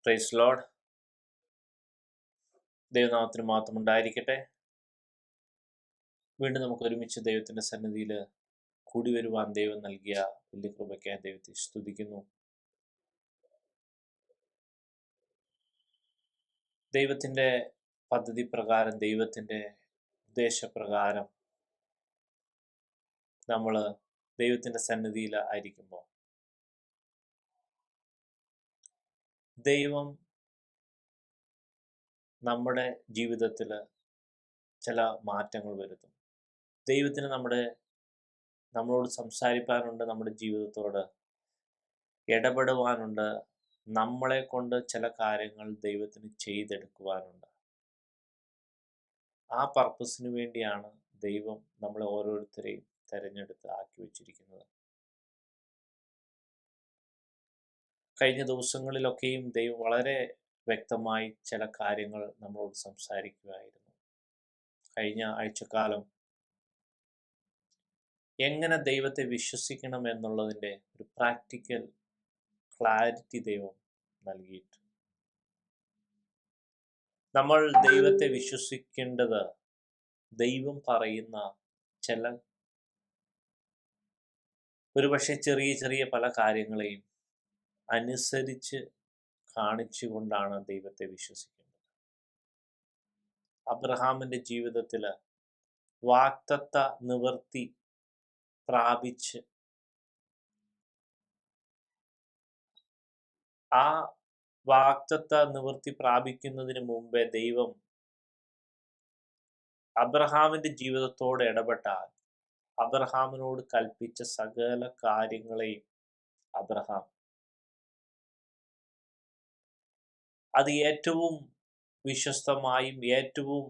Praise Lord. ദൈവനാമത്തിന് മാത്രം ഉണ്ടായിരിക്കട്ടെ. വീണ്ടും നമുക്ക് ഒരുമിച്ച് ദൈവത്തിന്റെ സന്നിധിയിൽ കൂടി വരുവാൻ ദൈവം നൽകിയ വലിയ കൃപയ്ക്കായി ദൈവത്തെ സ്തുതിക്കുന്നു. ദൈവത്തിന്റെ പദ്ധതി പ്രകാരം, ദൈവത്തിന്റെ ഉദ്ദേശപ്രകാരം നമ്മൾ ദൈവത്തിന്റെ സന്നിധിയിൽ ആയിരിക്കുമ്പോൾ ദൈവം നമ്മുടെ ജീവിതത്തിൽ ചില മാറ്റങ്ങൾ വരുത്തും. ദൈവത്തിന് നമ്മളോട് സംസാരിക്കാനുണ്ട്, നമ്മുടെ ജീവിതത്തോട് ഇടപെടുവാനുണ്ട്, നമ്മളെ കൊണ്ട് ചില കാര്യങ്ങൾ ദൈവത്തിന് ചെയ്തെടുക്കുവാനുണ്ട്. ആ പർപ്പസിന് വേണ്ടിയാണ് ദൈവം നമ്മളെ ഓരോരുത്തരെയും തെരഞ്ഞെടുത്ത് ആക്കി വച്ചിരിക്കുന്നത്. കഴിഞ്ഞ ദിവസങ്ങളിലൊക്കെയും ദൈവം വളരെ വ്യക്തമായി ചില കാര്യങ്ങൾ നമ്മളോട് സംസാരിക്കുകയായിരുന്നു. കഴിഞ്ഞ ആഴ്ചക്കാലം എങ്ങനെ ദൈവത്തെ വിശ്വസിക്കണം എന്നുള്ളതിൻ്റെ ഒരു പ്രാക്ടിക്കൽ ക്ലാരിറ്റി ദൈവം നൽകിയിട്ട്, നമ്മൾ ദൈവത്തെ വിശ്വസിക്കേണ്ടത് ദൈവം പറയുന്ന ചില ഒരുപക്ഷെ ചെറിയ ചെറിയ പല കാര്യങ്ങളെയും അനുസരിച്ച് കാണിച്ചുകൊണ്ടാണ് ദൈവത്തെ വിശ്വസിക്കേണ്ടത്. അബ്രഹാമിന്റെ ജീവിതത്തിൽ വാഗ്ദത്ത നിവർത്തി പ്രാപിച്ച് ആ വാഗ്ദത്ത നിവർത്തി പ്രാപിക്കുന്നതിന് മുമ്പേ ദൈവം അബ്രഹാമിന്റെ ജീവിതത്തോട് ഇടപെട്ടാൽ അബ്രഹാമിനോട് കൽപ്പിച്ച സകല കാര്യങ്ങളെയും അബ്രഹാം അത് ഏറ്റവും വിശ്വസ്തമായും ഏറ്റവും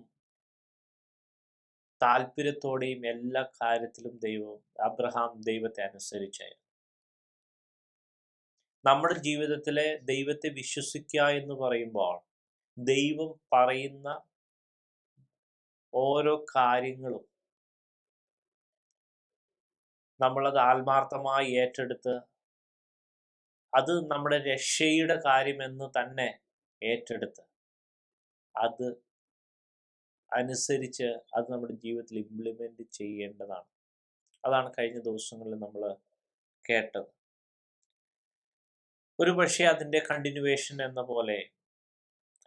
താല്പര്യത്തോടെയും എല്ലാ കാര്യത്തിലും അബ്രഹാം ദൈവത്തെ അനുസരിച്ചായിരുന്നു. നമ്മുടെ ജീവിതത്തിലെ ദൈവത്തെ വിശ്വസിക്കുക എന്ന് പറയുമ്പോൾ ദൈവം പറയുന്ന ഓരോ കാര്യങ്ങളും നമ്മളത് ആത്മാർത്ഥമായി ഏറ്റെടുത്ത് അത് നമ്മുടെ രക്ഷയുടെ കാര്യമെന്ന് തന്നെ ഏറ്റെടുത്ത് അത് അനുസരിച്ച് അത് നമ്മുടെ ജീവിതത്തിൽ ഇംപ്ലിമെന്റ് ചെയ്യേണ്ടതാണ്. അതാണ് കഴിഞ്ഞ ദിവസങ്ങളിൽ നമ്മൾ കേട്ടത്. ഒരു പക്ഷേ അതിൻ്റെ കണ്ടിന്യൂവേഷൻ എന്ന പോലെ,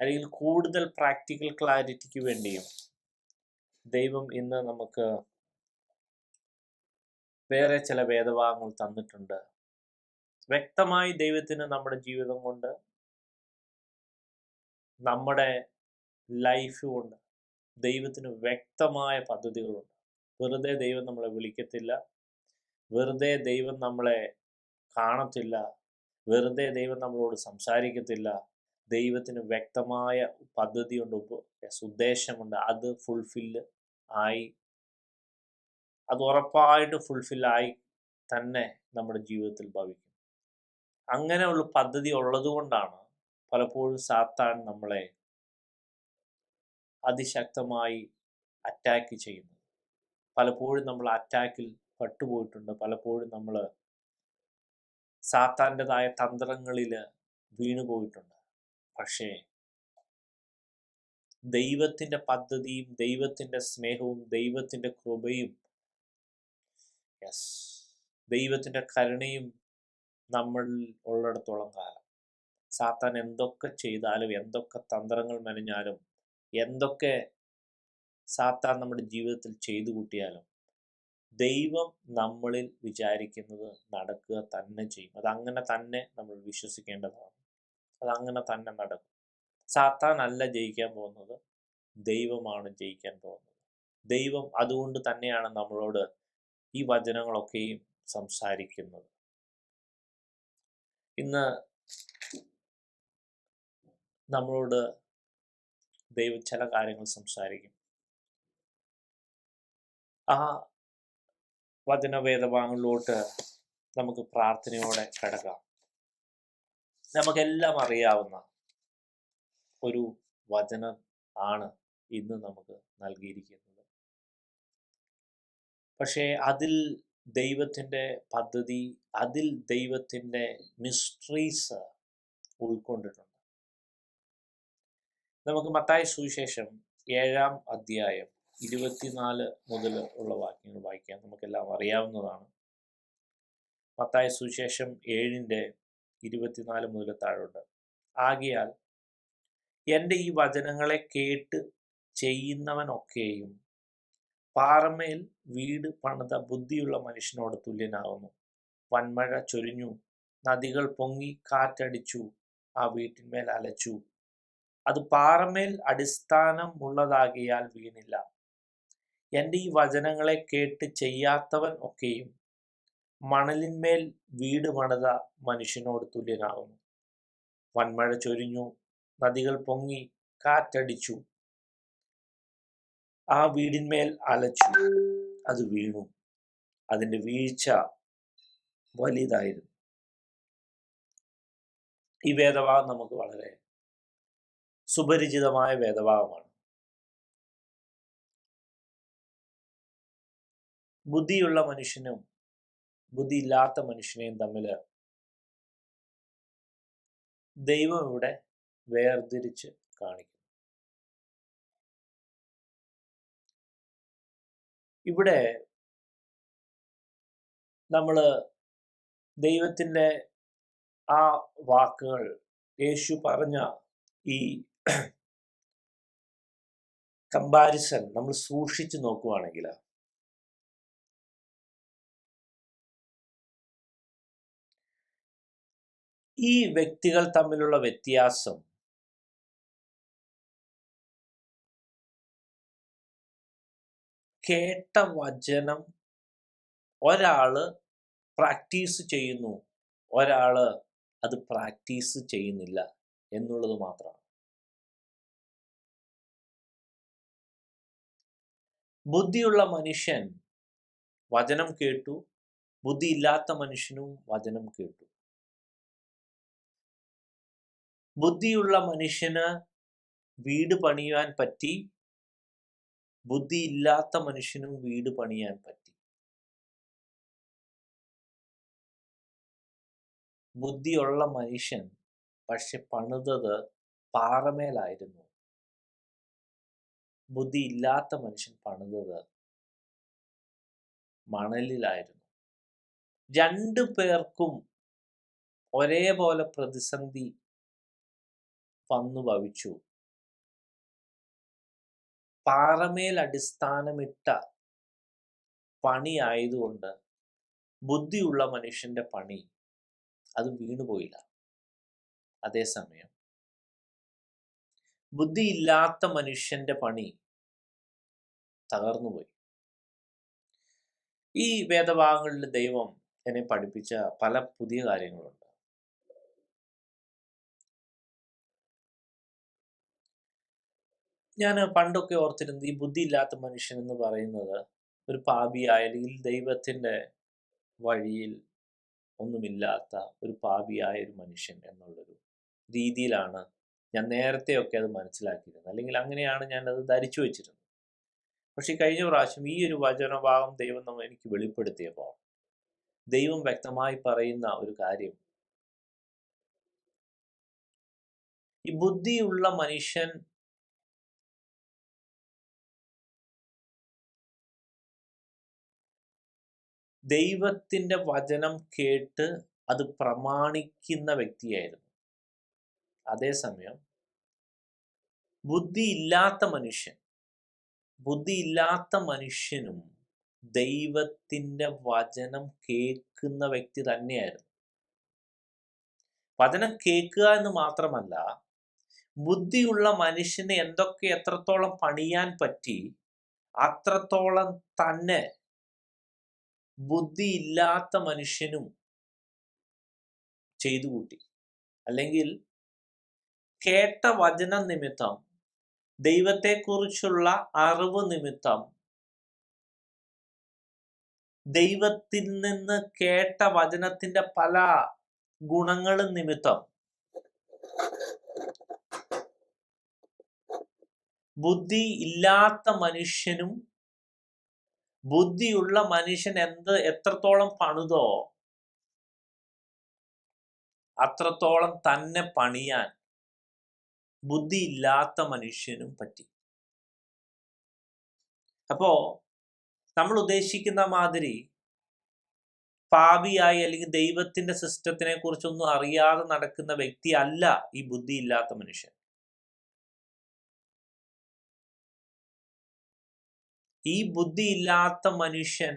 അല്ലെങ്കിൽ കൂടുതൽ പ്രാക്ടിക്കൽ ക്ലാരിറ്റിക്ക് വേണ്ടിയും ദൈവം ഇന്ന് നമുക്ക് വേറെ ചില വേദഭാഗങ്ങൾ തന്നിട്ടുണ്ട്. വ്യക്തമായി ദൈവത്തിന് നമ്മുടെ ജീവിതം കൊണ്ട്, നമ്മുടെ ലൈഫ് കൊണ്ട് ദൈവത്തിന് വ്യക്തമായ പദ്ധതികളുണ്ട്. വെറുതെ ദൈവം നമ്മളെ വിളിക്കത്തില്ല, വെറുതെ ദൈവം നമ്മളെ കാണത്തില്ല, വെറുതെ ദൈവം നമ്മളോട് സംസാരിക്കത്തില്ല. ദൈവത്തിന് വ്യക്തമായ പദ്ധതിയുണ്ട്, ഉദ്ദേശമുണ്ട്. അത് ഫുൾഫില്ല് ആയി, അത് ഉറപ്പായിട്ട് ഫുൾഫില്ലായി തന്നെ നമ്മുടെ ജീവിതത്തിൽ ഭവിക്കും. അങ്ങനെയുള്ള പദ്ധതി ഉള്ളത് കൊണ്ടാണ് പലപ്പോഴും സാത്താൻ നമ്മളെ അതിശക്തമായി അറ്റാക്ക് ചെയ്യുന്നത്. പലപ്പോഴും നമ്മൾ അറ്റാക്കിൽ പെട്ടുപോയിട്ടുണ്ട്. പലപ്പോഴും നമ്മൾ സാത്താൻ്റെതായ തന്ത്രങ്ങളിൽ വീണുപോയിട്ടുണ്ട്. പക്ഷേ ദൈവത്തിൻ്റെ പദ്ധതിയും ദൈവത്തിൻ്റെ സ്നേഹവും ദൈവത്തിൻ്റെ കൃപയും ദൈവത്തിൻ്റെ കരുണയും നമ്മൾ ഉള്ളിടത്തോളം കാലം സാത്താൻ എന്തൊക്കെ ചെയ്താലും, എന്തൊക്കെ തന്ത്രങ്ങൾ മെനഞ്ഞാലും, എന്തൊക്കെ സാത്താൻ നമ്മുടെ ജീവിതത്തിൽ ചെയ്തു കൂട്ടിയാലും ദൈവം നമ്മളിൽ വിചാരിക്കുന്നത് നടക്കുക തന്നെ ചെയ്യും. അതങ്ങനെ തന്നെ നമ്മൾ വിശ്വസിക്കേണ്ടതാണ്. അതങ്ങനെ തന്നെ നടക്കും. സാത്താൻ അല്ല ജയിക്കാൻ പോകുന്നത്, ദൈവമാണ് ജയിക്കാൻ പോകുന്നത്. ദൈവം അതുകൊണ്ട് തന്നെയാണ് നമ്മളോട് ഈ വചനങ്ങളൊക്കെയും സംസാരിക്കുന്നത്. ഇന്ന് നമ്മളോട് ദൈവം ചില കാര്യങ്ങൾ സംസാരിക്കും. ആ വചനവേദഭാഗങ്ങളിലോട്ട് നമുക്ക് പ്രാർത്ഥനയോടെ കടക്കാം. നമുക്കെല്ലാം അറിയാവുന്ന ഒരു വചനം ആണ് ഇന്ന് നമുക്ക് നൽകിയിരിക്കുന്നത്. പക്ഷേ അതിൽ ദൈവത്തിൻ്റെ പദ്ധതി, അതിൽ ദൈവത്തിൻ്റെ മിസ്റ്ററീസ് ഉൾക്കൊണ്ടിട്ടുണ്ട്. നമുക്ക് മത്തായി സുവിശേഷം 7-ാം അധ്യായം 24 മുതൽ ഉള്ള വാക്യങ്ങൾ വായിക്കാം. നമുക്കെല്ലാം അറിയാവുന്നതാണ്. മത്തായി സുവിശേഷം 7-ന്റെ 24 മുതൽ താഴോട്ട്. ആകയാൽ എൻ്റെ ഈ വചനങ്ങളെ കേട്ട് ചെയ്യുന്നവനൊക്കെയും പാറമേൽ വീട് പണിത ബുദ്ധിയുള്ള മനുഷ്യനോട് തുല്യനാകുന്നു. വൻമഴ ചൊരിഞ്ഞു, നദികൾ പൊങ്ങി, കാറ്റടിച്ചു, ആ വീട്ടിന്മേൽ അലച്ചു. അത് പാറമേൽ അടിസ്ഥാനം ഉള്ളതാകിയാൽ വീണില്ല. എൻ്റെ ഈ വചനങ്ങളെ കേട്ട് ചെയ്യാത്തവൻ ഒക്കെയും മണലിന്മേൽ വീട് പണിത മനുഷ്യനോട് തുല്യനാകുന്നു. വൻമഴ ചൊരിഞ്ഞു, നദികൾ പൊങ്ങി, കാറ്റടിച്ചു, ആ വീടിന്മേൽ അലച്ചു. അത് വീണു. അതിൻ്റെ വീഴ്ച വലിയതായിരുന്നു. ഈ വേദഭാഗം നമുക്ക് വളരെ സുപരിചിതമായ വേദഭാഗമാണ്. ബുദ്ധിയുള്ള മനുഷ്യനും ബുദ്ധിയില്ലാത്ത മനുഷ്യനെയും തമ്മിൽ ദൈവം ഇവിടെ വേർതിരിച്ച് കാണിക്കുന്നു. ഇവിടെ നമ്മൾ ദൈവത്തിൻ്റെ ആ വാക്കുകൾ, യേശു പറഞ്ഞ ഈ കമ്പാരിസൺ നമ്മൾ സൂക്ഷിച്ചു നോക്കുകയാണെങ്കിൽ ഈ വ്യക്തികൾ തമ്മിലുള്ള വ്യത്യാസം കേട്ട വചനം ഒരാള് പ്രാക്ടീസ് ചെയ്യുന്നു, ഒരാള് അത് പ്രാക്ടീസ് ചെയ്യുന്നില്ല എന്നുള്ളത് മാത്രമാണ്. ബുദ്ധിയുള്ള മനുഷ്യൻ വചനം കേട്ടു, ബുദ്ധിയില്ലാത്ത മനുഷ്യനും വചനം കേട്ടു. ബുദ്ധിയുള്ള മനുഷ്യന് വീട് പണിയാൻ പറ്റി, ബുദ്ധിയില്ലാത്ത മനുഷ്യനും വീട് പണിയാൻ പറ്റി. ബുദ്ധിയുള്ള മനുഷ്യൻ പക്ഷെ പണിതത് പാറമേലായിരുന്നു. ബുദ്ധിയില്ലാത്ത മനുഷ്യൻ പണിതത് മണലിലായിരുന്നു. രണ്ടു പേർക്കും ഒരേപോലെ പ്രതിസന്ധി വന്നു ഭവിച്ചു. പാറമേൽ അടിസ്ഥാനമിട്ട പണി ആയതുകൊണ്ട് ബുദ്ധിയുള്ള മനുഷ്യന്റെ പണി അത് വീണുപോയില്ല. അതേസമയം ബുദ്ധിയില്ലാത്ത മനുഷ്യന്റെ പണി തകർന്നുപോയി. ഈ വേദഭാഗങ്ങളിൽ ദൈവം എന്നെ പഠിപ്പിച്ച പല പുതിയ കാര്യങ്ങളുണ്ട്. ഞാൻ പണ്ടൊക്കെ ഓർത്തിരുന്നത് ഈ ബുദ്ധിയില്ലാത്ത മനുഷ്യൻ എന്ന് പറയുന്നത് ഒരു പാപിയായ, അല്ലെങ്കിൽ ദൈവത്തിൻ്റെ വഴിയിൽ ഒന്നുമില്ലാത്ത ഒരു പാപിയായ ഒരു മനുഷ്യൻ എന്നുള്ളൊരു രീതിയിലാണ് ഞാൻ നേരത്തെയൊക്കെ അത് മനസ്സിലാക്കിയിരുന്നത്, അല്ലെങ്കിൽ അങ്ങനെയാണ് ഞാനത് ധരിച്ചു വെച്ചിരുന്നത്. പക്ഷെ കഴിഞ്ഞ പ്രാവശ്യം ഈ ഒരു വചനഭാഗം ദൈവം എനിക്ക് വെളിപ്പെടുത്തിയപ്പോൾ ദൈവം വ്യക്തമായി പറയുന്ന ഒരു കാര്യം, ഈ ബുദ്ധിയുള്ള മനുഷ്യൻ ദൈവത്തിൻ്റെ വചനം കേട്ട് അത് പ്രമാണിക്കുന്ന വ്യക്തിയായിരുന്നു. അതേസമയം ബുദ്ധിയില്ലാത്ത മനുഷ്യനും ദൈവത്തിൻ്റെ വചനം കേൾക്കുന്ന വ്യക്തി തന്നെയായിരുന്നു. വചനം കേൾക്കുക എന്ന് മാത്രമല്ല, ബുദ്ധിയുള്ള മനുഷ്യന് എത്രത്തോളം പണിയാൻ പറ്റി അത്രത്തോളം തന്നെ ബുദ്ധിയില്ലാത്ത മനുഷ്യനും ചെയ്തു കൂട്ടി. അല്ലെങ്കിൽ കേട്ട വചനം നിമിത്തം, ദൈവത്തെക്കുറിച്ചുള്ള അറിവ് നിമിത്തം, ദൈവത്തിൽ നിന്ന് കേട്ട വചനത്തിന്റെ പല ഗുണങ്ങളും നിമിത്തം ബുദ്ധി ഇല്ലാത്ത മനുഷ്യനും ബുദ്ധിയുള്ള മനുഷ്യൻ എത്രത്തോളം പണിതോ അത്രത്തോളം തന്നെ പണിയാൻ ബുദ്ധിയില്ലാത്ത മനുഷ്യനും പറ്റി. അപ്പോ നമ്മൾ ഉദ്ദേശിക്കുന്ന മാതിരി പാപിയായി അല്ലെങ്കിൽ ദൈവത്തിന്റെ സിസ്റ്റത്തിനെ കുറിച്ചൊന്നും അറിയാതെ നടക്കുന്ന വ്യക്തി അല്ല ഈ ബുദ്ധിയില്ലാത്ത മനുഷ്യൻ. ഈ ബുദ്ധിയില്ലാത്ത മനുഷ്യൻ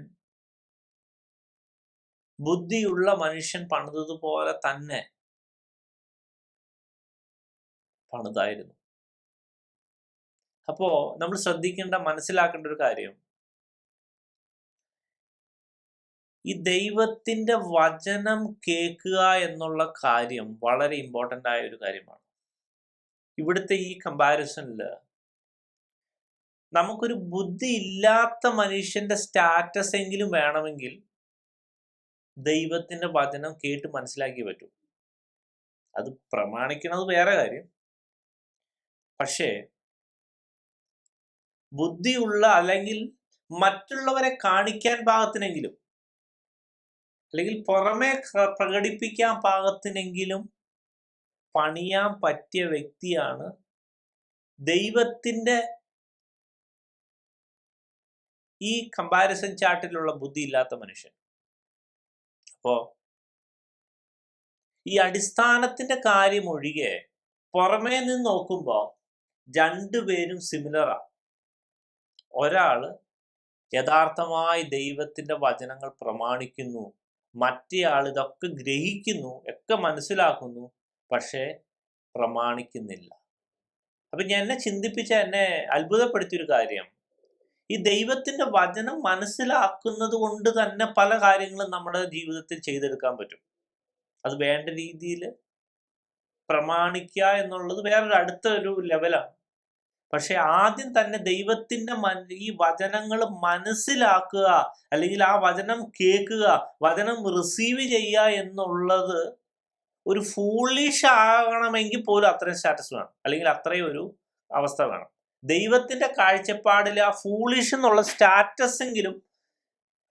ബുദ്ധിയുള്ള മനുഷ്യൻ പണിതതുപോലെ തന്നെ പണിതായിരുന്നു. അപ്പോ നമ്മൾ ശ്രദ്ധിക്കേണ്ട, മനസ്സിലാക്കേണ്ട ഒരു കാര്യം, ഈ ദൈവത്തിന്റെ വചനം കേൾക്കുക എന്നുള്ള കാര്യം വളരെ ഇമ്പോർട്ടൻ്റ് ആയ ഒരു കാര്യമാണ്. ഇവിടുത്തെ ഈ കമ്പാരിസണിൽ നമുക്കൊരു ബുദ്ധി ഇല്ലാത്ത മനുഷ്യന്റെ സ്റ്റാറ്റസ് എങ്കിലും വേണമെങ്കിൽ ദൈവത്തിന്റെ വചനം കേട്ട് മനസ്സിലാക്കിയേ പറ്റൂ. അത് പ്രമാണിക്കുന്നത് വേറെ കാര്യം. പക്ഷേ ബുദ്ധിയുള്ള അല്ലെങ്കിൽ മറ്റുള്ളവരെ കാണിക്കാൻ പാകത്തിനെങ്കിലും അല്ലെങ്കിൽ പുറമെ പ്രകടിപ്പിക്കാൻ പാകത്തിനെങ്കിലും പണിയാൻ പറ്റിയ വ്യക്തിയാണ് ദൈവത്തിന്റെ ഈ കമ്പാരിസൺ ചാർട്ടിലുള്ള ബുദ്ധിയില്ലാത്ത മനുഷ്യൻ. അപ്പോ ഈ അടിസ്ഥാനത്തിന്റെ കാര്യം ഒഴികെ പുറമേ നിന്ന് നോക്കുമ്പോൾ രണ്ടുപേരും സിമിലറാണ്. ഒരാള് യഥാർത്ഥമായി ദൈവത്തിന്റെ വചനങ്ങൾ പ്രമാണിക്കുന്നു, മറ്റേയാൾ ഇതൊക്കെ ഗ്രഹിക്കുന്നു, ഒക്കെ മനസ്സിലാക്കുന്നു, പക്ഷേ പ്രമാണിക്കുന്നില്ല. അപ്പൊ എന്നെ ചിന്തിപ്പിച്ച, എന്നെ അത്ഭുതപ്പെടുത്തിയൊരു കാര്യം, ഈ ദൈവത്തിന്റെ വചനം മനസ്സിലാക്കുന്നത് കൊണ്ട് തന്നെ പല കാര്യങ്ങളും നമ്മുടെ ജീവിതത്തിൽ ചെയ്തെടുക്കാൻ പറ്റും. അത് വേണ്ട രീതിയിൽ പ്രമാണിക്കുക എന്നുള്ളത് വേറൊരു അടുത്തൊരു ലെവലാണ്. പക്ഷെ ആദ്യം തന്നെ ദൈവത്തിന്റെ ഈ വചനങ്ങൾ മനസ്സിലാക്കുക, അല്ലെങ്കിൽ ആ വചനം കേൾക്കുക, വചനം റിസീവ് ചെയ്യുക എന്നുള്ളത് ഒരു ഫൂളിഷ് ആകണമെങ്കിൽ പോലും അത്രയും സ്റ്റാറ്റസ് വേണം, അല്ലെങ്കിൽ അത്രയും ഒരു അവസ്ഥ വേണം. ദൈവത്തിന്റെ കാഴ്ചപ്പാടിൽ ആ ഫൂളിഷ് എന്നുള്ള സ്റ്റാറ്റസ് എങ്കിലും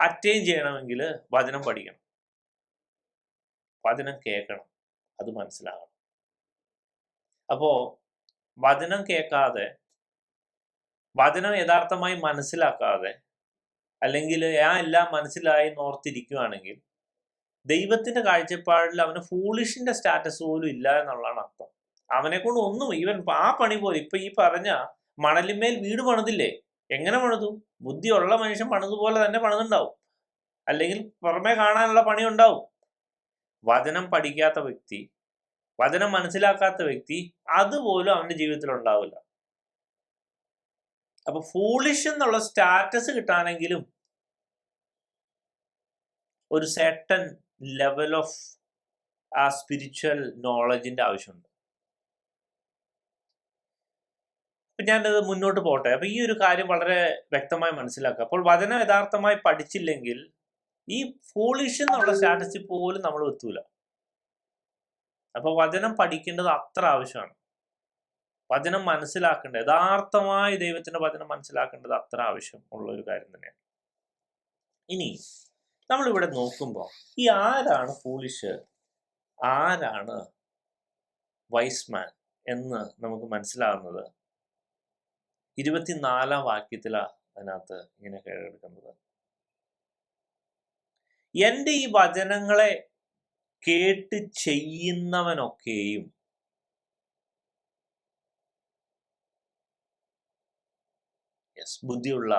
അറ്റൈൻ ചെയ്യണമെങ്കിൽ വചനം പഠിക്കണം, വചനം കേൾക്കണം, അത് മനസ്സിലാകണം. അപ്പോ വചനം കേൾക്കാതെ, വചനം യഥാർത്ഥമായി മനസ്സിലാക്കാതെ, അല്ലെങ്കിൽ ഞാൻ എല്ലാം മനസ്സിലായി ഓർത്തിരിക്കുകയാണെങ്കിൽ ദൈവത്തിന്റെ കാഴ്ചപ്പാടിൽ അവന് ഫൂളിഷിന്റെ സ്റ്റാറ്റസ് പോലും ഇല്ല എന്നുള്ളതാണ് അർത്ഥം. അവനെ കൊണ്ട് ഒന്നും, ഈവൻ ആ പണി പോലെ, ഇപ്പൊ ഈ പറഞ്ഞ മണലിന്മേൽ വീട് പണിതില്ലേ, എങ്ങനെ പണിതു? ബുദ്ധിയുള്ള മനുഷ്യൻ പണിതുപോലെ തന്നെ പണിതുണ്ടാവും, അല്ലെങ്കിൽ പുറമെ കാണാനുള്ള പണി ഉണ്ടാവും. വചനം പഠിക്കാത്ത വ്യക്തി, വചനം മനസ്സിലാക്കാത്ത വ്യക്തി, അതുപോലും അവന്റെ ജീവിതത്തിൽ ഉണ്ടാവില്ല. അപ്പൊ ഫൂളിഷ് എന്നുള്ള സ്റ്റാറ്റസ് കിട്ടാനെങ്കിലും ഒരു സെർട്ടൻ ലെവൽ ഓഫ് ആ സ്പിരിച്വൽ നോളജിന്റെ ആവശ്യമുണ്ട്. അപ്പൊ ഞാനത് മുന്നോട്ട് പോട്ടെ. അപ്പൊ ഈ ഒരു കാര്യം വളരെ വ്യക്തമായി മനസ്സിലാക്കുക. അപ്പോൾ വചനം യഥാർത്ഥമായി പഠിച്ചില്ലെങ്കിൽ ഈ ഫൂളിഷ് എന്നുള്ള സ്റ്റാറ്റസിൽ പോലും നമ്മൾ എത്തൂല. അപ്പൊ വചനം പഠിക്കേണ്ടത് അത്ര ആവശ്യമാണ്. വചനം മനസ്സിലാക്കേണ്ടത്, യഥാർത്ഥമായി ദൈവത്തിന്റെ വചനം മനസ്സിലാക്കേണ്ടത് അത്ര ആവശ്യം ഉള്ള ഒരു കാര്യം തന്നെയാണ്. ഇനി നമ്മളിവിടെ നോക്കുമ്പോൾ ഈ ആരാണ് ഫൂളിഷ്, ആരാണ് വൈസ്മാൻ എന്ന് നമുക്ക് മനസ്സിലാകുന്നത് 24 വാക്യത്തിലാണ്. അതിനകത്ത് ഇങ്ങനെ കേൾക്കുന്നത്, എൻ്റെ ഈ വചനങ്ങളെ കേട്ട് ചെയ്യുന്നവനൊക്കെയും ബുദ്ധിയുള്ള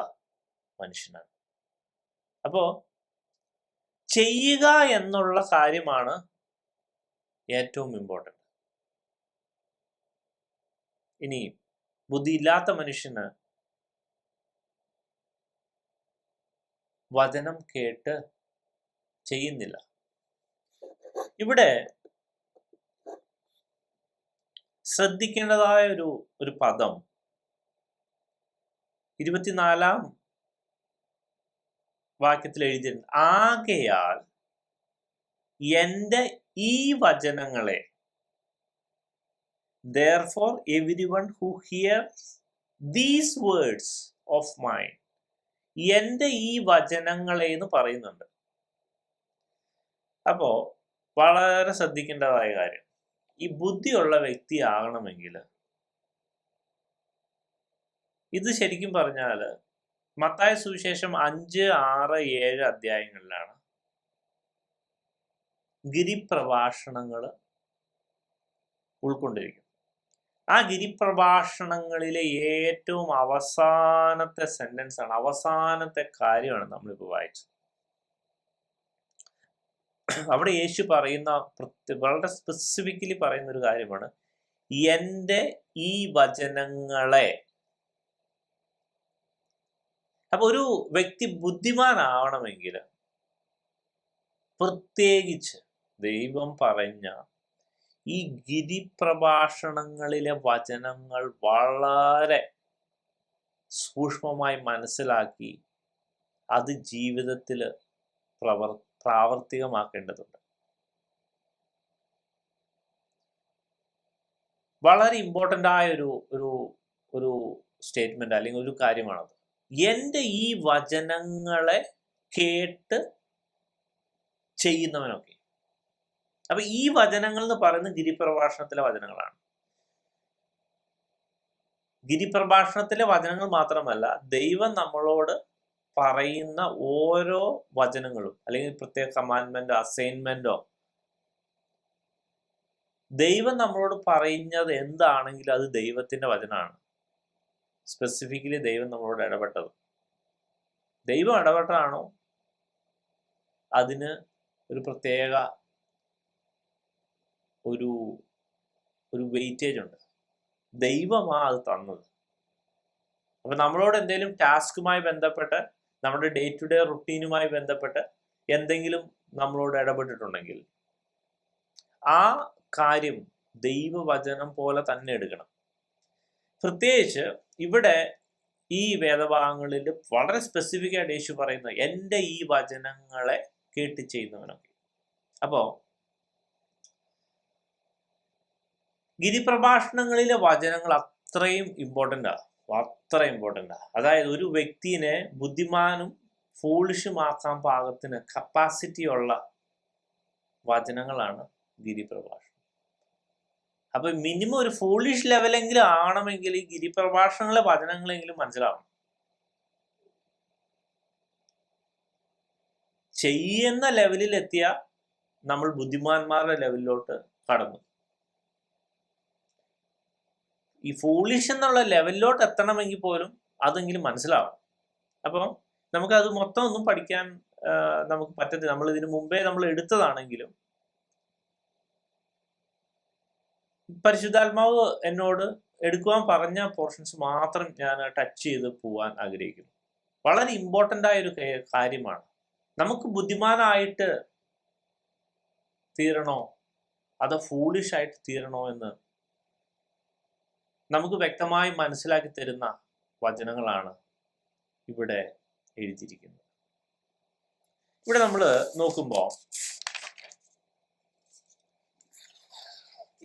മനുഷ്യനാണ്. അപ്പോ ചെയ്യുക എന്നുള്ള കാര്യമാണ് ഏറ്റവും ഇമ്പോർട്ടൻ്റ്. ഇനി ബുദ്ധിയില്ലാത്ത മനുഷ്യന് വചനം കേട്ട് ചെയ്യുന്നില്ല. ഇവിടെ ശ്രദ്ധിക്കേണ്ടതായ ഒരു പദം 24 വാക്യത്തിൽ എഴുതിയിട്ടുണ്ട്. ആകയാൽ എൻ്റെ ഈ വചനങ്ങളെ, therefore everyone who hears these words of mine, എൻ്റെ ഈ വചനങ്ങളെ എന്ന് പറയുന്നുണ്ട്. അപ്പോ വളരെ ശ്രദ്ധിക്കേണ്ടതായ കാര്യം, ഈ ബുദ്ധിയുള്ള വ്യക്തി ആകണമെങ്കിൽ ഇത് ശരിക്കും പറഞ്ഞാൽ മത്തായി സുവിശേഷം 5, 6, 7 അധ്യായങ്ങളിലാണ് ഗിരിപ്രഭാഷണങ്ങൾ ഉൾക്കൊണ്ടിരിക്കുന്നത്. ആ ഗിരിപ്രഭാഷണങ്ങളിലെ ഏറ്റവും അവസാനത്തെ സെന്റൻസ് ആണ്, അവസാനത്തെ കാര്യമാണ് നമ്മളിപ്പോൾ വായിച്ചത്. അവിടെ യേശു പറയുന്ന വളരെ സ്പെസിഫിക്കലി പറയുന്ന ഒരു കാര്യമാണ്, എൻ്റെ ഈ വചനങ്ങളെ. അപ്പൊ ഒരു വ്യക്തി ബുദ്ധിമാനാവണമെങ്കിൽ പ്രത്യേകിച്ച് ദൈവം പറഞ്ഞ ഈ ഗിരിപ്രഭാഷണങ്ങളിലെ വചനങ്ങൾ വളരെ സൂക്ഷ്മമായി മനസ്സിലാക്കി അത് ജീവിതത്തിൽ പ്രാവർത്തികമാക്കേണ്ടതുണ്ട്. വളരെ ഇമ്പോർട്ടൻ്റ് ആയ ഒരു സ്റ്റേറ്റ്മെന്റ് അല്ലെങ്കിൽ ഒരു കാര്യമാണത്. എൻ്റെ ഈ വചനങ്ങളെ കേട്ട് ചെയ്യുന്നവനൊക്കെ. അപ്പൊ ഈ വചനങ്ങൾ എന്ന് പറയുന്നത് ഗിരിപ്രഭാഷണത്തിലെ വചനങ്ങളാണ്. ഗിരിപ്രഭാഷണത്തിലെ വചനങ്ങൾ മാത്രമല്ല, ദൈവം നമ്മളോട് പറയുന്ന ഓരോ വചനങ്ങളും, അല്ലെങ്കിൽ പ്രത്യേക കമാൻഡ്മെന്റോ അസൈൻമെന്റോ, ദൈവം നമ്മളോട് പറയുന്നത് എന്താണെങ്കിലും അത് ദൈവത്തിന്റെ വചനമാണ്. സ്പെസിഫിക്കലി ദൈവം നമ്മളോട് ഇടപെട്ടത്, ദൈവം ഇടപെട്ടതാണോ അതിന് ഒരു പ്രത്യേക ഒരു വെയിറ്റേജ് ഉണ്ട്. ദൈവമാണ് അത് തന്നത്. അപ്പൊ നമ്മളോട് എന്തെങ്കിലും ടാസ്കുമായി ബന്ധപ്പെട്ട്, നമ്മുടെ ഡേ ടു ഡേ റുട്ടീനുമായി ബന്ധപ്പെട്ട് എന്തെങ്കിലും നമ്മളോട് ഇടപെട്ടിട്ടുണ്ടെങ്കിൽ ആ കാര്യം ദൈവവചനം പോലെ തന്നെ എടുക്കണം. പ്രത്യേകിച്ച് ഇവിടെ ഈ വേദഭാഗങ്ങളിൽ വളരെ സ്പെസിഫിക് ആയിട്ട് യേശു പറയുന്നത് എൻ്റെ ഈ വചനങ്ങളെ കേട്ട് ചെയ്യുന്നവനൊക്കെ. അപ്പോ ഗിരിപ്രഭാഷണങ്ങളിലെ വചനങ്ങൾ അത്രയും ഇമ്പോർട്ടൻ്റ് ആണ്. അതായത് ഒരു വ്യക്തിനെ ബുദ്ധിമാനും ഫോളിഷുമാക്കാൻ പാകത്തിന് കപ്പാസിറ്റി ഉള്ള വചനങ്ങളാണ് ഗിരിപ്രഭാഷണം. അപ്പൊ മിനിമം ഒരു ഫോളിഷ് ലെവലെങ്കിലും ആവണമെങ്കിൽ ഈ ഗിരിപ്രഭാഷണങ്ങളെ വചനങ്ങളെങ്കിലും മനസ്സിലാവണം. ചെയ്യുന്ന ലെവലിൽ എത്തിയ നമ്മൾ ബുദ്ധിമാന്മാരുടെ ലെവലിലോട്ട് കടന്നു. ഈ ഫോളിഷ് എന്നുള്ള ലെവലിലോട്ട് എത്തണമെങ്കിൽ പോലും അതെങ്കിലും മനസ്സിലാവും. അപ്പം നമുക്കത് മൊത്തം ഒന്നും പഠിക്കാൻ നമുക്ക് പറ്റത്തില്ല. നമ്മൾ ഇതിനു മുമ്പേ നമ്മൾ എടുത്തതാണെങ്കിലും പരിശുദ്ധാത്മാവ് എന്നോട് എടുക്കുവാൻ പറഞ്ഞ പോർഷൻസ് മാത്രം ഞാൻ ടച്ച് ചെയ്ത് പോവാൻ ആഗ്രഹിക്കുന്നു. വളരെ ഇമ്പോർട്ടൻ്റ് ആയ ഒരു കാര്യമാണ്. നമുക്ക് ബുദ്ധിമാനായിട്ട് തീരണോ അതോ ഫൂളിഷ് ആയിട്ട് തീരണോ എന്ന് നമുക്ക് വ്യക്തമായി മനസ്സിലാക്കി തരുന്ന വചനങ്ങളാണ് ഇവിടെ എഴുതിയിരിക്കുന്നത്. ഇവിടെ നമ്മൾ നോക്കുമ്പോൾ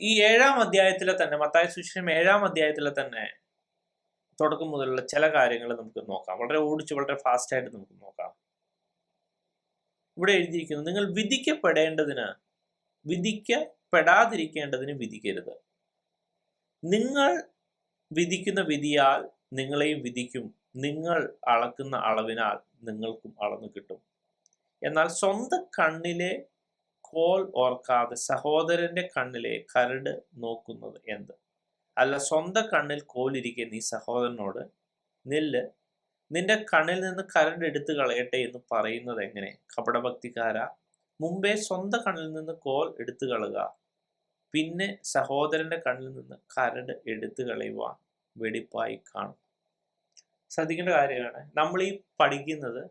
ഈ 7-ാം അധ്യായത്തിലെ തന്നെ, മത്തായി സുവിശേഷം 7-ാം അധ്യായത്തിലെ തന്നെ തുടക്കം മുതലുള്ള ചില കാര്യങ്ങൾ നമുക്ക് നോക്കാം. വളരെ വളരെ ഫാസ്റ്റ് ആയിട്ട് നമുക്ക് നോക്കാം. ഇവിടെ എഴുതിയിരിക്കുന്നു, നിങ്ങൾ വിധിക്കപ്പെടാതിരിക്കേണ്ടതിന് വിധിക്കരുത്. നിങ്ങൾ വിധിക്കുന്ന വിധിയാൽ നിങ്ങളെയും വിധിക്കും. നിങ്ങൾ അളക്കുന്ന അളവിനാൽ നിങ്ങൾക്കും അളന്നു കിട്ടും. എന്നാൽ സ്വന്തം കണ്ണിലെ കോൽ ഓർക്കാതെ സഹോദരന്റെ കണ്ണിലെ കരട് നോക്കുന്നത് എന്ത്? അല്ല, സ്വന്തം കണ്ണിൽ കോലിരിക്കെ നീ സഹോദരനോട് നിന്റെ കണ്ണിൽ നിന്ന് കരട് എടുത്തു കളയട്ടെ എന്ന് പറയുന്നത് എങ്ങനെ? കപടഭക്തിക്കാരാ, മുമ്പേ സ്വന്തം കണ്ണിൽ നിന്ന് കോൽ എടുത്തു കളയുക, പിന്നെ സഹോദരന്റെ കണ്ണിൽ നിന്ന് കരട് എടുത്തു കളയുവാൻ വെടിപ്പായി കാണും. ശ്രദ്ധിക്കേണ്ട കാര്യമാണ്, നമ്മൾ ഈ പഠിക്കുന്നത്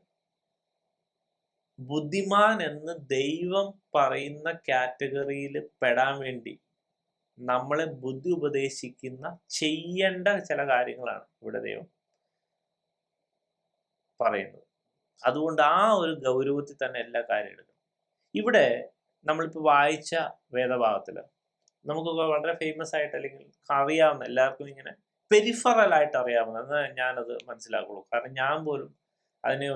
ബുദ്ധിമാൻ എന്ന് ദൈവം പറയുന്ന കാറ്റഗറിയിൽ പെടാൻ വേണ്ടി നമ്മളെ ബുദ്ധി ഉപദേശിക്കുന്ന ചെയ്യേണ്ട ചില കാര്യങ്ങളാണ് ഇവിടെ ദൈവം പറയുന്നത്. അതുകൊണ്ട് ആ ഒരു ഗൗരവത്തിൽ തന്നെ എല്ലാ കാര്യം എടുക്കണം. ഇവിടെ നമ്മളിപ്പോൾ വായിച്ച വേദഭാഗത്തില് നമുക്കൊക്കെ വളരെ ഫേമസ് ആയിട്ട്, അല്ലെങ്കിൽ അറിയാവുന്ന, എല്ലാവർക്കും ഇങ്ങനെ പെരിഫറൽ ആയിട്ട് അറിയാവുന്ന, എന്നാൽ ഞാനത് മനസ്സിലാക്കുള്ളൂ. കാരണം ഞാൻ പോലും അതിനെ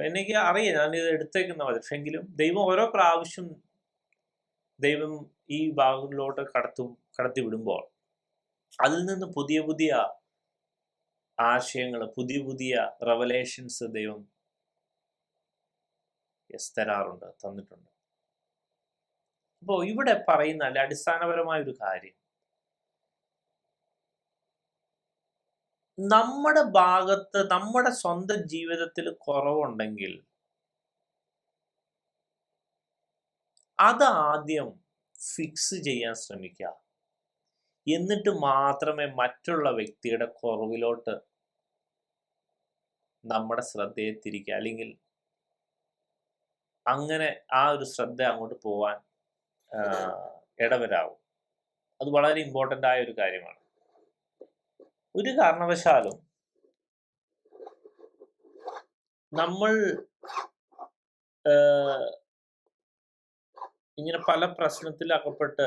എനിക്ക് അറിയാം, ഞാനിത് എടുത്തേക്കുന്ന പക്ഷെങ്കിലും ദൈവം ഓരോ പ്രാവശ്യം ദൈവം ഈ ഭാഗങ്ങളിലോട്ട് കടത്തി വിടുമ്പോൾ അതിൽ നിന്ന് പുതിയ പുതിയ ആശയങ്ങൾ, പുതിയ പുതിയ റെവലേഷൻസ് ദൈവം തരാറുണ്ട്, തന്നിട്ടുണ്ട്. അപ്പോൾ ഇവിടെ പറയുന്ന അടിസ്ഥാനപരമായ ഒരു കാര്യം, നമ്മുടെ ഭാഗത്ത് നമ്മുടെ സ്വന്തം ജീവിതത്തിൽ കുറവുണ്ടെങ്കിൽ അത് ആദ്യം ഫിക്സ് ചെയ്യാൻ ശ്രമിക്കുക. എന്നിട്ട് മാത്രമേ മറ്റുള്ള വ്യക്തിയുടെ കുറവിലോട്ട് നമ്മുടെ ശ്രദ്ധയെ തിരിക്കുക, അല്ലെങ്കിൽ അങ്ങനെ ആ ഒരു ശ്രദ്ധ അങ്ങോട്ട് പോവാൻ ഇടവരാവും. അത് വളരെ ഇമ്പോർട്ടൻ്റ് ആയ ഒരു കാര്യമാണ്. ഒരു കാരണവശാലും നമ്മൾ ഇങ്ങനെ പല പ്രശ്നത്തിൽ അകപ്പെട്ട്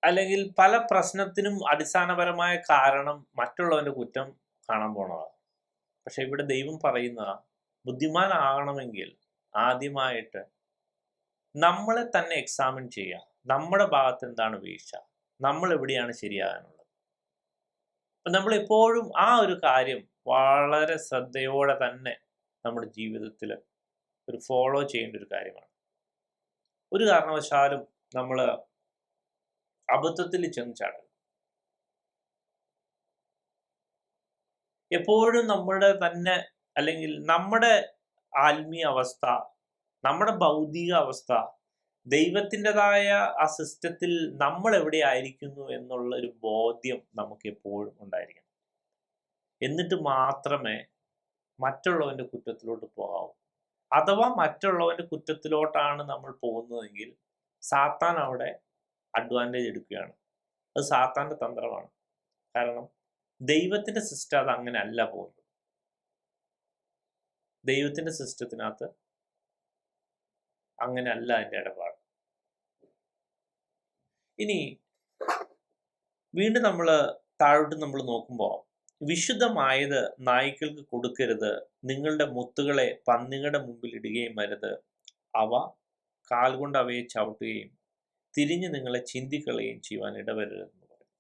അല്ലെങ്കിൽ പല പ്രശ്നത്തിനും അടിസ്ഥാനപരമായ കാരണം മറ്റുള്ളവന്റെ കുറ്റം കാണാൻ പോണതാണ്. പക്ഷെ ഇവിടെ ദൈവം പറയുന്ന, ബുദ്ധിമാനാകണമെങ്കിൽ ആദ്യമായിട്ട് നമ്മളെ തന്നെ എക്സാമിൻ ചെയ്യുക. നമ്മുടെ ഭാഗത്ത് എന്താണ് വീഴ്ച, നമ്മൾ എവിടെയാണ് ശരിയാകാനുള്ളത്. അപ്പം നമ്മൾ എപ്പോഴും ആ ഒരു കാര്യം വളരെ ശ്രദ്ധയോടെ തന്നെ നമ്മുടെ ജീവിതത്തിൽ ഒരു ഫോളോ ചെയ്യേണ്ട ഒരു കാര്യമാണ്. ഒരു കാരണവശാലും നമ്മൾ അബദ്ധത്തിൽ ചെന്ന് ചാടണം. എപ്പോഴും നമ്മുടെ തന്നെ, അല്ലെങ്കിൽ നമ്മുടെ ആത്മീയ അവസ്ഥ, നമ്മുടെ ഭൗതിക അവസ്ഥ, ദൈവത്തിൻ്റെതായ ആ സിസ്റ്റത്തിൽ നമ്മൾ എവിടെ ആയിരിക്കുന്നു എന്നുള്ള ഒരു ബോധ്യം നമുക്ക് എപ്പോഴും ഉണ്ടായിരിക്കണം. എന്നിട്ട് മാത്രമേ മറ്റുള്ളവന്റെ കുറ്റത്തിലോട്ട് പോകാവൂ. അഥവാ മറ്റുള്ളവന്റെ കുറ്റത്തിലോട്ടാണ് നമ്മൾ പോകുന്നതെങ്കിൽ സാത്താൻ അവിടെ അഡ്വാൻറ്റേജ് എടുക്കുകയാണ്. അത് സാത്താന്റെ തന്ത്രമാണ്. കാരണം ദൈവത്തിന്റെ സിസ്റ്റം അത് അങ്ങനെ അല്ല പോകുന്നത്. ദൈവത്തിന്റെ സിസ്റ്റത്തിനകത്ത് അങ്ങനെ അല്ല അതിൻ്റെ ഇടപാട്. ഇനി വീണ്ടും നമ്മൾ താഴോട്ട് നമ്മൾ നോക്കുമ്പോൾ, വിശുദ്ധമായത് നായ്ക്കൾക്ക് കൊടുക്കരുത്, നിങ്ങളുടെ മുത്തുകളെ പന്നികളുടെ മുമ്പിൽ ഇടുകയും അരുത്, അവ കാൽ കൊണ്ട് അവയെ ചവിട്ടുകയും തിരിഞ്ഞ് നിങ്ങളെ ചിന്തിക്കളയുകയും ചെയ്യുവാൻ ഇടവരരുതെന്ന് പറയും.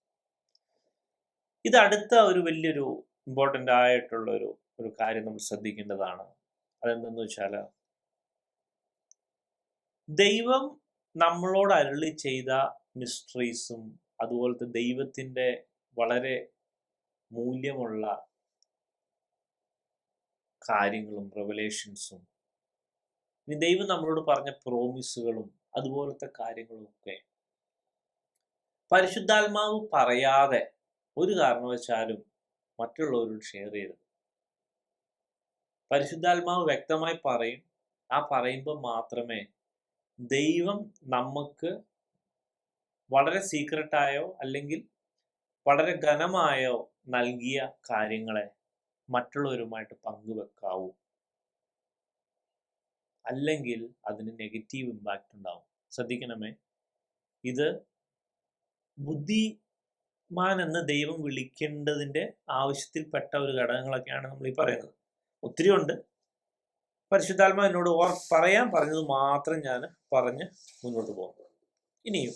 ഇത് അടുത്ത ഒരു വലിയൊരു ഇമ്പോർട്ടൻ്റ് ആയിട്ടുള്ള ഒരു കാര്യം നമ്മൾ ശ്രദ്ധിക്കേണ്ടതാണ്. അതെന്തെന്ന് വെച്ചാൽ, ദൈവം നമ്മളോട് അരുളി ചെയ്ത മിസ്റ്ററീസും അതുപോലത്തെ ദൈവത്തിൻ്റെ വളരെ മൂല്യമുള്ള കാര്യങ്ങളും റെവലേഷൻസും, ഇനി ദൈവം നമ്മളോട് പറഞ്ഞ പ്രോമിസുകളും അതുപോലത്തെ കാര്യങ്ങളും ഒക്കെ പരിശുദ്ധാത്മാവ് പറയാതെ ഒരു കാരണവശാലും മറ്റുള്ളവരോട് ഷെയർ ചെയ്യരുത്. പരിശുദ്ധാത്മാവ് വ്യക്തമായി പറയും. ആ പറയുമ്പോൾ മാത്രമേ ദൈവം നമുക്ക് വളരെ സീക്രട്ടായോ അല്ലെങ്കിൽ വളരെ ഘനമായോ നൽകിയ കാര്യങ്ങളെ മറ്റുള്ളവരുമായിട്ട് പങ്കുവെക്കാവൂ. അല്ലെങ്കിൽ അതിന് നെഗറ്റീവ് ഇമ്പാക്റ്റ് ഉണ്ടാവും. ശ്രദ്ധിക്കണമേ, ഇത് ബുദ്ധിമാൻ എന്ന് ദൈവം വിളിക്കേണ്ടതിൻ്റെ ആവശ്യത്തിൽപ്പെട്ട ഒരു ഘടകങ്ങളൊക്കെയാണ് നമ്മൾ ഈ പറയുന്നത്. ഒത്തിരി ഉണ്ട്. പരിശുദ്ധാത്മാവ് എന്നോട് പറയാൻ പറഞ്ഞത് മാത്രം ഞാൻ പറഞ്ഞ് മുന്നോട്ട് പോകുന്നു. ഇനിയും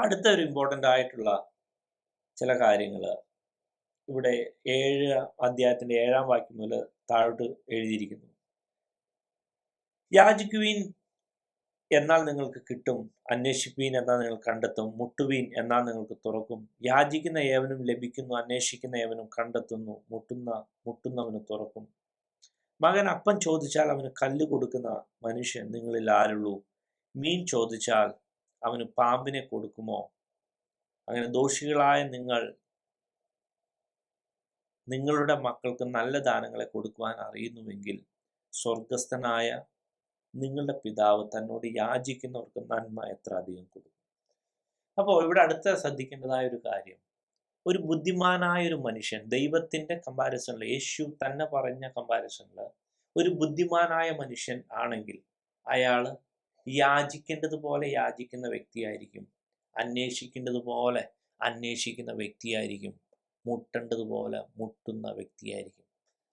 അടുത്ത ഒരു ഇമ്പോർട്ടൻ്റ് ആയിട്ടുള്ള ചില കാര്യങ്ങൾ ഇവിടെ 7 അധ്യായത്തിൻ്റെ 7-ാം വാക്യം മുതൽ താഴോട്ട് എഴുതിയിരിക്കുന്നു. യാചിക്കുവീൻ എന്നാൽ നിങ്ങൾക്ക് കിട്ടും, അന്വേഷിപ്പീൻ എന്നാൽ നിങ്ങൾ കണ്ടെത്തും, മുട്ടുവീൻ എന്നാൽ നിങ്ങൾക്ക് തുറക്കും. യാചിക്കുന്ന ഏവനും ലഭിക്കുന്നു, അന്വേഷിക്കുന്ന ഏവനും കണ്ടെത്തുന്നു, മുട്ടുന്നവന് തുറക്കും. മകൻ അപ്പം ചോദിച്ചാൽ അവന് കല്ല് കൊടുക്കുന്ന മനുഷ്യൻ നിങ്ങളിൽ ആരുള്ളൂ? മീൻ ചോദിച്ചാൽ അവന് പാമ്പിനെ കൊടുക്കുമോ? അങ്ങനെ ദോഷികളായ നിങ്ങൾ നിങ്ങളുടെ മക്കൾക്ക് നല്ല ദാനങ്ങളെ കൊടുക്കുവാൻ അറിയുന്നുവെങ്കിൽ സ്വർഗസ്ഥനായ നിങ്ങളുടെ പിതാവ് തന്നോട് യാചിക്കുന്നവർക്ക് നന്മ എത്ര അധികം കൊടുക്കും. അപ്പോൾ ഇവിടെ അടുത്ത ശ്രദ്ധിക്കേണ്ടതായ ഒരു കാര്യം, ഒരു ബുദ്ധിമാനായ ഒരു മനുഷ്യൻ, ദൈവത്തിൻ്റെ കമ്പാരിസണിൽ, യേശു തന്നെ പറഞ്ഞ കമ്പാരിസണിൽ ഒരു ബുദ്ധിമാനായ മനുഷ്യൻ ആണെങ്കിൽ അയാൾ യാചിക്കേണ്ടതുപോലെ യാചിക്കുന്ന വ്യക്തിയായിരിക്കും, അന്വേഷിക്കേണ്ടതുപോലെ അന്വേഷിക്കുന്ന വ്യക്തിയായിരിക്കും, മുട്ടേണ്ടതുപോലെ മുട്ടുന്ന വ്യക്തിയായിരിക്കും.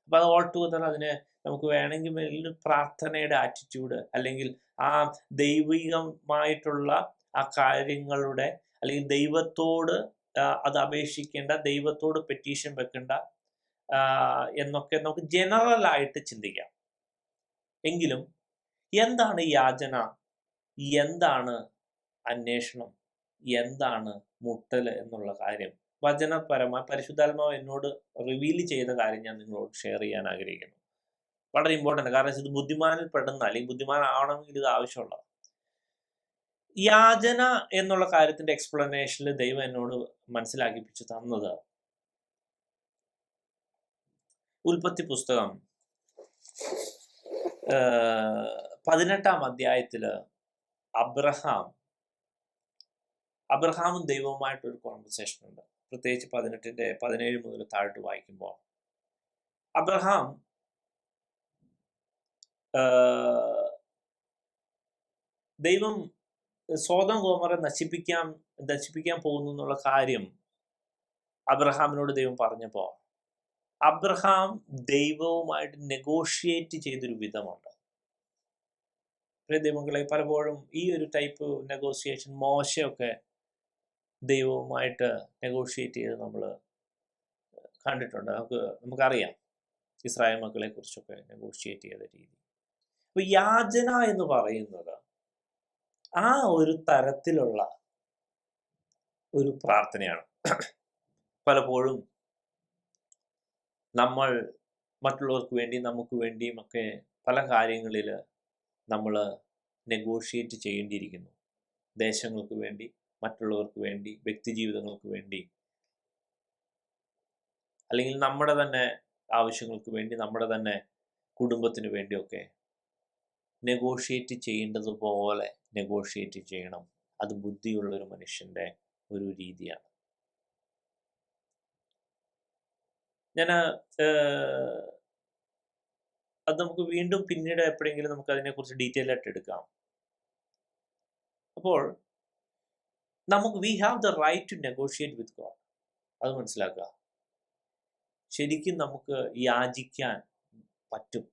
അപ്പം അത് ഓൾ ടുഗദർ അതിനെ നമുക്ക് വേണമെങ്കിൽ വലിയൊരു പ്രാർത്ഥനയുടെ ആറ്റിറ്റ്യൂഡ്, അല്ലെങ്കിൽ ആ ദൈവികമായിട്ടുള്ള ആ കാര്യങ്ങളുടെ, അല്ലെങ്കിൽ ദൈവത്തോട് അത് അപേക്ഷിക്കേണ്ട, ദൈവത്തോട് പെറ്റീഷൻ വെക്കേണ്ട എന്നൊക്കെ നമുക്ക് ജനറൽ ആയിട്ട് ചിന്തിക്കാം. എങ്കിലും എന്താണ് യാചന, എന്താണ് അന്വേഷണം, എന്താണ് മുട്ടല് എന്നുള്ള കാര്യം വചനപരമായി പരിശുദ്ധാത്മാവ് എന്നോട് റിവീൽ ചെയ്ത കാര്യം ഞാൻ നിങ്ങളോട് ഷെയർ ചെയ്യാൻ ആഗ്രഹിക്കുന്നു. വളരെ ഇമ്പോർട്ടൻ്റ്. കാരണം ഇത് ബുദ്ധിമാനിൽ പെടുന്ന, അല്ലെങ്കിൽ ബുദ്ധിമാനാവണമെങ്കിൽ ഇത് ആവശ്യമുള്ള യാചന എന്നുള്ള കാര്യത്തിന്റെ എക്സ്പ്ലനേഷനിൽ ദൈവം എന്നോട് മനസ്സിലാക്കിപ്പിച്ചു തന്നത്, ഉൽപ്പത്തി പുസ്തകം 18-ാം അധ്യായത്തില് അബ്രഹാമും ദൈവവുമായിട്ടൊരു കോൺവെർസേഷൻ ഉണ്ട്. പ്രത്യേകിച്ച് 17 മുതൽ താഴോട്ട് വായിക്കുമ്പോൾ അബ്രഹാം ദൈവം സോദോം ഗോമോറ നശിപ്പിക്കാൻ പോകുന്നു എന്നുള്ള കാര്യം അബ്രഹാമിനോട് ദൈവം പറഞ്ഞപ്പോൾ അബ്രഹാം ദൈവവുമായിട്ട് നെഗോഷിയേറ്റ് ചെയ്തൊരു വിധമുണ്ട്. ദൈവങ്ങളെ പലപ്പോഴും ഈ ഒരു ടൈപ്പ് നെഗോഷിയേഷൻ, മോശയൊക്കെ ദൈവവുമായിട്ട് നെഗോഷിയേറ്റ് ചെയ്ത് നമ്മൾ കണ്ടിട്ടുണ്ട്. നമുക്കറിയാം ഇസ്രായേൽ മക്കളെ കുറിച്ചൊക്കെ നെഗോഷിയേറ്റ് ചെയ്ത രീതി. അപ്പൊ യാചന എന്ന് പറയുന്നത് ആ ഒരു തരത്തിലുള്ള ഒരു പ്രാർത്ഥനയാണ്. പലപ്പോഴും നമ്മൾ മറ്റുള്ളവർക്ക് വേണ്ടി, നമുക്ക് വേണ്ടിയും ഒക്കെ പല കാര്യങ്ങളിൽ നമ്മൾ നെഗോഷിയേറ്റ് ചെയ്യേണ്ടിയിരിക്കുന്നു. ദേശങ്ങൾക്ക് വേണ്ടി, മറ്റുള്ളവർക്ക് വേണ്ടി, വ്യക്തി ജീവിതങ്ങൾക്ക് വേണ്ടി, അല്ലെങ്കിൽ നമ്മുടെ തന്നെ ആവശ്യങ്ങൾക്ക് വേണ്ടി, നമ്മുടെ തന്നെ കുടുംബത്തിന് വേണ്ടിയൊക്കെ നെഗോഷിയേറ്റ് ചെയ്യേണ്ടതുപോലെ നെഗോഷിയേറ്റ് ചെയ്യണം. അത് ബുദ്ധിയുള്ളൊരു മനുഷ്യൻ്റെ ഒരു രീതിയാണ്. അത് നമുക്ക് വീണ്ടും പിന്നീട് എപ്പോഴെങ്കിലും നമുക്ക് അതിനെക്കുറിച്ച് ഡീറ്റെയിൽ ആയിട്ട് എടുക്കാം. അപ്പോൾ we have the right to negotiate with God. അത് മനസ്സിലാക്കുക. ശരിക്കും നമുക്ക് യാചിക്കാൻ പറ്റും.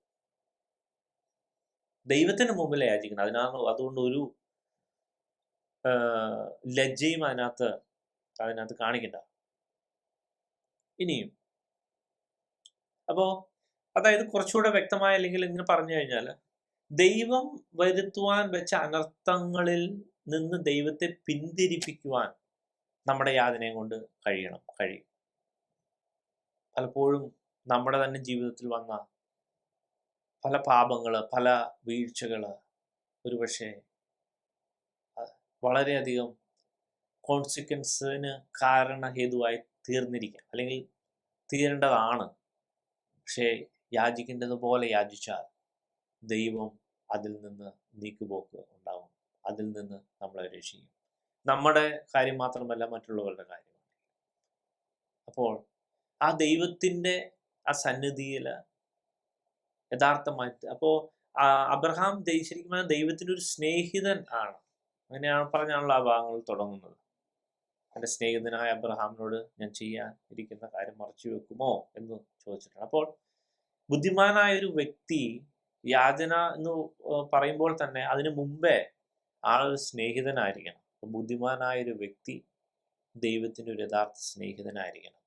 ദൈവത്തിന് മുമ്പിൽ യാചിക്കണം. അതുകൊണ്ട് ഒരു ലജ്ജയും അതിനകത്ത് കാണിക്കണ്ട. ഇനിയും അപ്പോൾ അതായത് കുറച്ചുകൂടെ വ്യക്തമായ, അല്ലെങ്കിൽ ഇങ്ങനെ പറഞ്ഞു കഴിഞ്ഞാൽ, ദൈവം വരുത്തുവാൻ വെച്ച അനർത്ഥങ്ങളിൽ നിന്ന് ദൈവത്തെ പിന്തിരിപ്പിക്കുവാൻ നമ്മുടെ യാതനയും കൊണ്ട് കഴിയും. പലപ്പോഴും നമ്മുടെ തന്നെ ജീവിതത്തിൽ വന്ന പല പാപങ്ങൾ, പല വീഴ്ചകൾ ഒരുപക്ഷെ വളരെയധികം കോൺസിക്വൻസിന് കാരണഹേതുവായി തീർന്നിരിക്കാം, അല്ലെങ്കിൽ തീരേണ്ടതാണ്. പക്ഷേ യാചിക്കേണ്ടതുപോലെ യാചിച്ചാൽ ദൈവം അതിൽ നിന്ന് നീക്കുപോക്ക് ഉണ്ടാകും. അതിൽ നിന്ന് നമ്മളെ രക്ഷിക്കും. നമ്മുടെ കാര്യം മാത്രമല്ല, മറ്റുള്ളവരുടെ കാര്യം. അപ്പോൾ ആ ദൈവത്തിൻ്റെ ആ സന്നിധിയിൽ യഥാർത്ഥമായിട്ട്, അപ്പോൾ അബ്രഹാം ശരിക്കും ദൈവത്തിൻ്റെ ഒരു സ്നേഹിതൻ ആണ്. അങ്ങനെയാണ് പറഞ്ഞാണല്ലോ ആ ഭാഗങ്ങൾ തുടങ്ങുന്നത്. എൻ്റെ സ്നേഹിതനായ അബ്രഹാമിനോട് ഞാൻ ചെയ്യാൻ ഇരിക്കുന്ന കാര്യം മറച്ചു വെക്കുമോ എന്ന് ചോദിച്ചിട്ടാണ്. അപ്പോൾ ബുദ്ധിമാനായ ഒരു വ്യക്തി യാചന എന്ന് പറയുമ്പോൾ തന്നെ അതിനു മുമ്പേ ആളൊരു സ്നേഹിതനായിരിക്കണം. ബുദ്ധിമാനായൊരു വ്യക്തി ദൈവത്തിൻ്റെ ഒരു യഥാർത്ഥ സ്നേഹിതനായിരിക്കണം.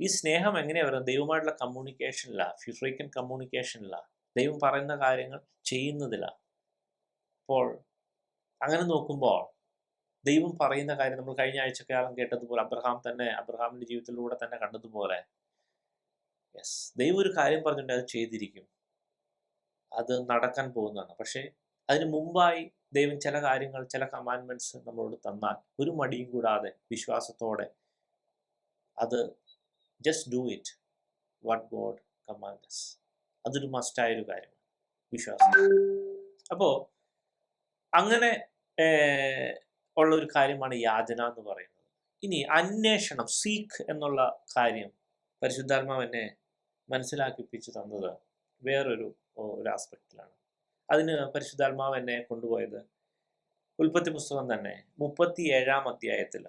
ഈ സ്നേഹം എങ്ങനെയാണ് വരുന്നത്? ദൈവമായിട്ടുള്ള കമ്മ്യൂണിക്കേഷനില്ല, ഫ്രീക്വന്റ് കമ്മ്യൂണിക്കേഷനില്ല, ദൈവം പറയുന്ന കാര്യങ്ങൾ ചെയ്യുന്നതില്ല. അപ്പോൾ അങ്ങനെ നോക്കുമ്പോൾ ദൈവം പറയുന്ന കാര്യം നമ്മൾ കഴിഞ്ഞ ആഴ്ചക്കാലം കേട്ടതുപോലെ, അബ്രഹാമിൻ്റെ ജീവിതത്തിലൂടെ തന്നെ കണ്ടതുപോലെ, ദൈവം ഒരു കാര്യം പറഞ്ഞിട്ടുണ്ട്, അത് ചെയ്തിരിക്കും, അത് നടക്കാൻ പോകുന്നതാണ്. പക്ഷേ അതിന് മുമ്പായി ദൈവം ചില കാര്യങ്ങൾ, ചില കമാൻഡ്മെന്റ്സ് നമ്മളോട് തന്നാൽ ഒരു മടിയും കൂടാതെ വിശ്വാസത്തോടെ അത് just do it what God commands. അതൊരു മസ്റ്റായൊരു കാര്യമാണ്, വിശ്വാസം. അപ്പോൾ അങ്ങനെ ഉള്ള ഒരു കാര്യമാണ് യാചന എന്ന് പറയുന്നത്. ഇനി അന്വേഷണം, സീക്ക് എന്നുള്ള കാര്യം പരിശുദ്ധാത്മാവ് എന്നെ മനസ്സിലാക്കിപ്പിച്ചു തന്നത് വേറൊരു ആസ്പെക്റ്റിലാണ്. അതിന് പരിശുദ്ധാത്മാവ് എന്നെ കൊണ്ടുപോയത് ഉൽപ്പത്തി പുസ്തകം തന്നെ 37-ാം അധ്യായത്തിൽ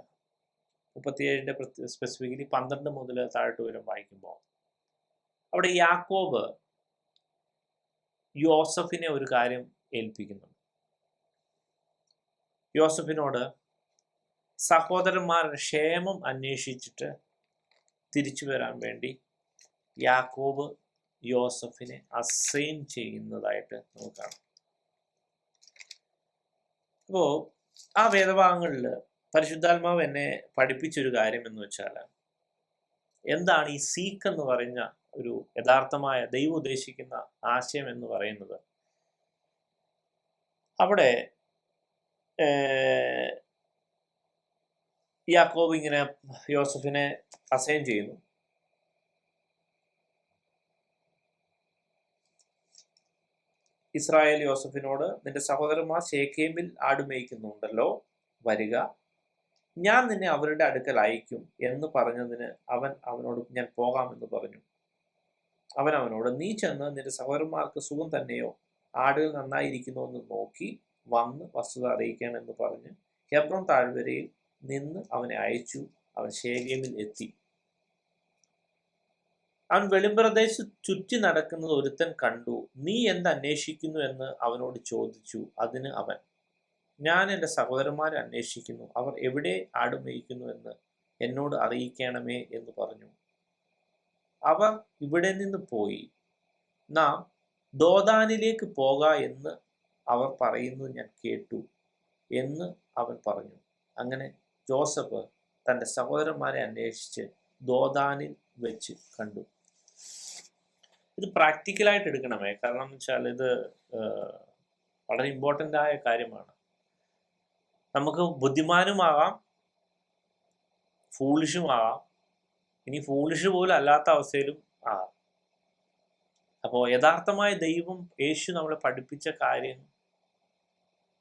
37 സ്പെസിഫിക്കലി 12 മുതൽ താഴോട്ട് വരും വായിക്കുമ്പോൾ അവിടെ യാക്കോബ് യോസഫിനെ ഒരു കാര്യം ഏൽപ്പിക്കുന്നു. യോസഫിനോട് സഹോദരന്മാരുടെ ക്ഷേമം അന്വേഷിച്ചിട്ട് തിരിച്ചു വരാൻ വേണ്ടി യാക്കോബ് യോസഫിനെ അസൈൻ ചെയ്യുന്നതായിട്ട് നമുക്ക് കാണാം. അപ്പോൾ ആ വേദഭാഗങ്ങളിൽ പരിശുദ്ധാത്മാവ് എന്നെ പഠിപ്പിച്ചൊരു കാര്യം എന്ന് വെച്ചാൽ, എന്താണ് ഈ സീക്ക് എന്ന് പറഞ്ഞ ഒരു യഥാർത്ഥമായ ദൈവം ഉദ്ദേശിക്കുന്ന ആശയം എന്ന് പറയുന്നത്? അവിടെ യാക്കോബ് ഇങ്ങനെ യോസഫിനെ അസൈൻ ചെയ്യുന്നു. ഇസ്രായേൽ യോസഫിനോട്, നിന്റെ സഹോദരന്മാർ ശേഖേമിൽ ആടുമേയ്ക്കുന്നുണ്ടല്ലോ, വരിക, ഞാൻ നിന്നെ അവരുടെ അടുക്കൽ അയക്കും എന്ന് പറഞ്ഞതിന് അവനോട് ഞാൻ പോകാമെന്ന് പറഞ്ഞു. അവനോട്, നീ ചെന്ന് നിന്റെ സഹോദരന്മാർക്ക് സുഖം തന്നെയോ, ആടുകൾ നന്നായിരിക്കുന്നോ എന്ന് നോക്കി വന്ന് വസ്തുത അറിയിക്കണമെന്ന് പറഞ്ഞ് ഹെബ്രോൻ താഴ്വരയിൽ നിന്ന് അവനെ അയച്ചു. അവൻ ശേഖേമിൽ എത്തി. അവൻ വെളിമ്പ്രദേശത്ത് ചുറ്റി നടക്കുന്നത് ഒരുത്തൻ കണ്ടു. നീ എന്ത് അന്വേഷിക്കുന്നു എന്ന് അവനോട് ചോദിച്ചു. അതിന് അവൻ, ഞാൻ എൻ്റെ സഹോദരന്മാരെ അന്വേഷിക്കുന്നു, അവർ എവിടെ ആടുമേയ്ക്കുന്നു എന്ന് എന്നോട് അറിയിക്കണമേ എന്ന് പറഞ്ഞു. അവർ ഇവിടെ നിന്ന് പോയി, നാം ദോദാനിലേക്ക് പോക എന്ന് അവർ പറയുന്നത് ഞാൻ കേട്ടു എന്ന് അവൻ പറഞ്ഞു. അങ്ങനെ ജോസഫ് തൻ്റെ സഹോദരന്മാരെ അന്വേഷിച്ച് ദോദാനിൽ വെച്ച് കണ്ടു. ഇത് പ്രാക്ടിക്കലായിട്ട് എടുക്കണമേ, കാരണം എന്ന് വെച്ചാൽ ഇത് വളരെ ഇമ്പോർട്ടൻ്റ് ആയ കാര്യമാണ്. നമുക്ക് ബുദ്ധിമാനുമാകാം, ഫൂളിഷുമാകാം, ഇനി ഫൂളിഷ് പോലും അല്ലാത്ത അവസ്ഥയിലും ആകാം. അപ്പോൾ യഥാർത്ഥമായ ദൈവം യേശു നമ്മളെ പഠിപ്പിച്ച കാര്യം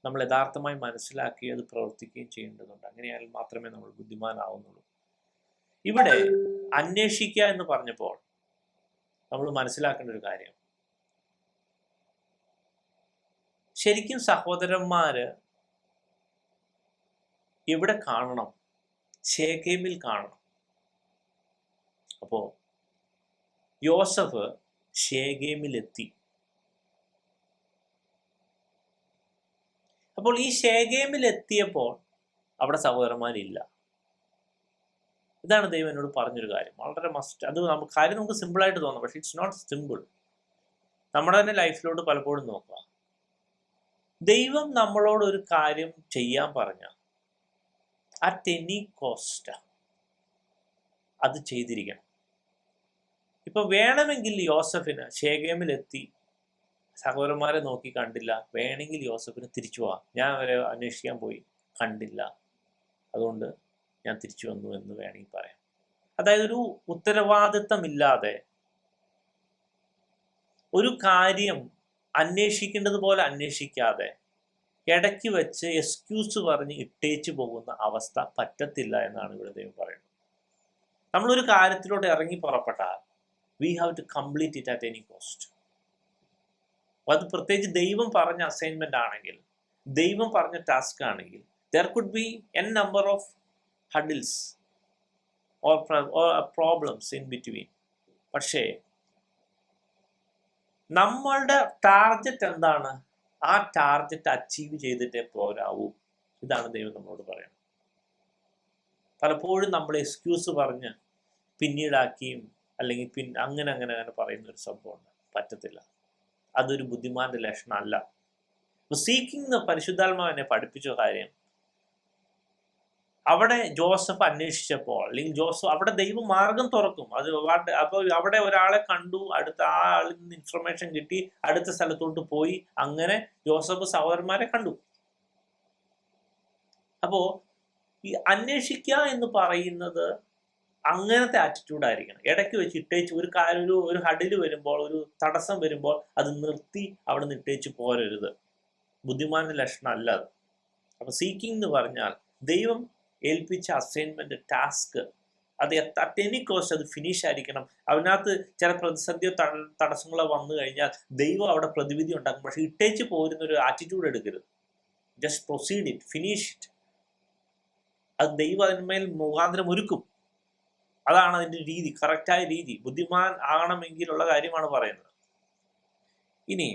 നമ്മൾ യഥാർത്ഥമായി മനസ്സിലാക്കി അത് പ്രവർത്തിക്കുകയും ചെയ്യേണ്ടതുണ്ട്. അങ്ങനെയായാൽ മാത്രമേ നമ്മൾ ബുദ്ധിമാനാവുന്നുള്ളൂ. ഇവിടെ അന്വേഷിക്കുക എന്ന് പറഞ്ഞപ്പോൾ നമ്മൾ മനസ്സിലാക്കേണ്ട ഒരു കാര്യം, ശരിക്കും സഹോദരന്മാര് എവിടെ കാണണം? ശേഖേമിൽ കാണണം. അപ്പോ യോസഫ് ശേഖേമിലെത്തി. അപ്പോൾ ഈ ശേഖേമിലെത്തിയപ്പോൾ അവിടെ സഹോദരന്മാരില്ല. ഇതാണ് ദൈവം എന്നോട് പറഞ്ഞൊരു കാര്യം. വളരെ മസ്റ്റ്. അത് കാര്യം നമുക്ക് സിമ്പിളായിട്ട് തോന്നാം, പക്ഷെ ഇറ്റ്സ് നോട്ട് സിമ്പിൾ. നമ്മുടെ തന്നെ ലൈഫിലോട്ട് പലപ്പോഴും നോക്കുക. ദൈവം നമ്മളോട് ഒരു കാര്യം ചെയ്യാൻ പറഞ്ഞ അറ്റ് എനി കോസ്റ്റ് അത് ചെയ്തിരിക്കണം. ഇപ്പൊ വേണമെങ്കിൽ യോസഫിന് ശേഖേമിലെത്തി സഹോദരന്മാരെ നോക്കി കണ്ടില്ല, വേണമെങ്കിൽ യോസഫിന് തിരിച്ചു പോവാം. ഞാൻ അവരെ അന്വേഷിക്കാൻ പോയി, കണ്ടില്ല, അതുകൊണ്ട് ഞാൻ തിരിച്ചു വന്നു എന്ന് വേണമെങ്കിൽ പറയാം. അതായത് ഒരു ഉത്തരവാദിത്തമില്ലാതെ ഒരു കാര്യം അന്വേഷിക്കേണ്ടത് പോലെ അന്വേഷിക്കാതെ ഇടയ്ക്ക് വെച്ച് എക്സ്ക്യൂസ് പറഞ്ഞ് ഇട്ടേച്ചു പോകുന്ന അവസ്ഥ പറ്റത്തില്ല എന്നാണ് ഇവിടെ ദൈവം പറയുന്നത്. നമ്മളൊരു കാര്യത്തിലോട്ട് ഇറങ്ങി പുറപ്പെട്ടാൽ we have to complete it at any cost. അത് പ്രത്യേകിച്ച് ദൈവം പറഞ്ഞ അസൈൻമെന്റ് ആണെങ്കിൽ, ദൈവം പറഞ്ഞ ടാസ്ക് ആണെങ്കിൽ, there could be N number of hurdles or problems in between. പക്ഷേ നമ്മളുടെ ടാർഗറ്റ് എന്താണ്? ആ ടാർഗറ്റ് അച്ചീവ് ചെയ്തിട്ടേ പോരാവൂ. ഇതാണ് ദൈവം നമ്മളോട് പറയുന്നത്. പലപ്പോഴും നമ്മൾ എക്സ്ക്യൂസ് പറഞ്ഞ് പിന്നീടാക്കിയും അല്ലെങ്കിൽ അങ്ങനെ പറയുന്ന ഒരു സംഭവമുണ്ട്. പറ്റത്തില്ല. അതൊരു ബുദ്ധിമാന്റെ ലക്ഷണമല്ല. സീക്കിംഗ് പരിശുദ്ധാത്മാവ് എന്നെ പഠിപ്പിച്ച കാര്യം, അവിടെ ജോസഫ് അന്വേഷിച്ചപ്പോൾ, അല്ലെങ്കിൽ അവിടെ ദൈവം മാർഗം തുറക്കും. അപ്പോൾ അവിടെ ഒരാളെ കണ്ടു, അടുത്ത ആ ആളിൽ നിന്ന് ഇൻഫർമേഷൻ കിട്ടി, അടുത്ത സ്ഥലത്തോട്ട് പോയി, അങ്ങനെ ജോസഫ് സഹോദരന്മാരെ കണ്ടു. അപ്പോ ഈ അന്വേഷിക്കുക എന്ന് പറയുന്നത് അങ്ങനത്തെ ആറ്റിറ്റ്യൂഡായിരിക്കണം. ഇടയ്ക്ക് വെച്ച് ഇട്ടേച്ച് ഒരു കാര്യം, ഒരു ഹഡില് വരുമ്പോൾ, ഒരു തടസ്സം വരുമ്പോൾ അത് നിർത്തി അവിടെ നിന്ന് ഇട്ടേച്ച് പോരരുത്. ബുദ്ധിമാന്റെ ലക്ഷണം അല്ല അത്. അപ്പൊ സീക്കിംഗ് എന്ന് പറഞ്ഞാൽ ദൈവം ഏൽപ്പിച്ച അസൈൻമെന്റ്, ടാസ്ക്, അത് അറ്റ് എനി കോസ്റ്റ് അത് ഫിനിഷ് ആയിരിക്കണം. അതിനകത്ത് ചില പ്രതിസന്ധിയോ തടസ്സങ്ങളോ വന്നു കഴിഞ്ഞാൽ ദൈവം അവിടെ പ്രതിവിധി ഉണ്ടാക്കും. പക്ഷെ ഇട്ടേച്ച് പോരുന്ന ഒരു ആറ്റിറ്റ്യൂഡ് എടുക്കരുത്. Just proceed it, finish it. അത് ദൈവം അതിന്മേൽ മുഖാന്തരം ഒരുക്കും. അതാണ് അതിന്റെ രീതി, കറക്റ്റായ രീതി. ബുദ്ധിമാൻ ആകണമെങ്കിലുള്ള കാര്യമാണ് പറയുന്നത്. ഇനി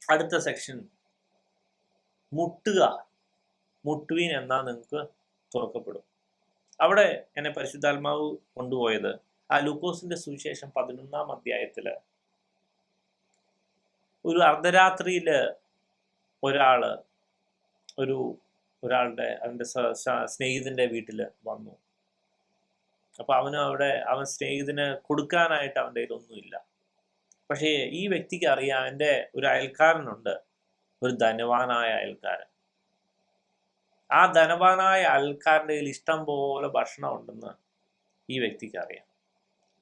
അടുത്ത സെക്ഷൻ, മുട്ടുക, മുട്ടുവീൻ എന്നാ നിങ്ങൾക്ക് തുറക്കപ്പെടും. അവിടെ എന്നെ പരിശുദ്ധാത്മാവ് കൊണ്ടുപോയത് ആ ലൂക്കോസിന്റെ സുവിശേഷം 11-ാം അധ്യായത്തില് ഒരു അർദ്ധരാത്രിയില് ഒരാളുടെ അവന്റെ സ്നേഹിതന്റെ വീട്ടിൽ വന്നു. അപ്പൊ അവൻ സ്നേഹിതന് കൊടുക്കാനായിട്ട് അവൻ്റെ കയ്യിലൊന്നുമില്ല. പക്ഷേ ഈ വ്യക്തിക്ക് അറിയാം, എൻ്റെ ഒരു അയൽക്കാരനുണ്ട്, ഒരു ധനവാനായ അയൽക്കാരൻ. ആ ധനവാനായ അയൽക്കാരൻ്റെ കയ്യിൽ ഇഷ്ടം പോലെ ഭക്ഷണം ഉണ്ടെന്ന് ഈ വ്യക്തിക്ക് അറിയാം.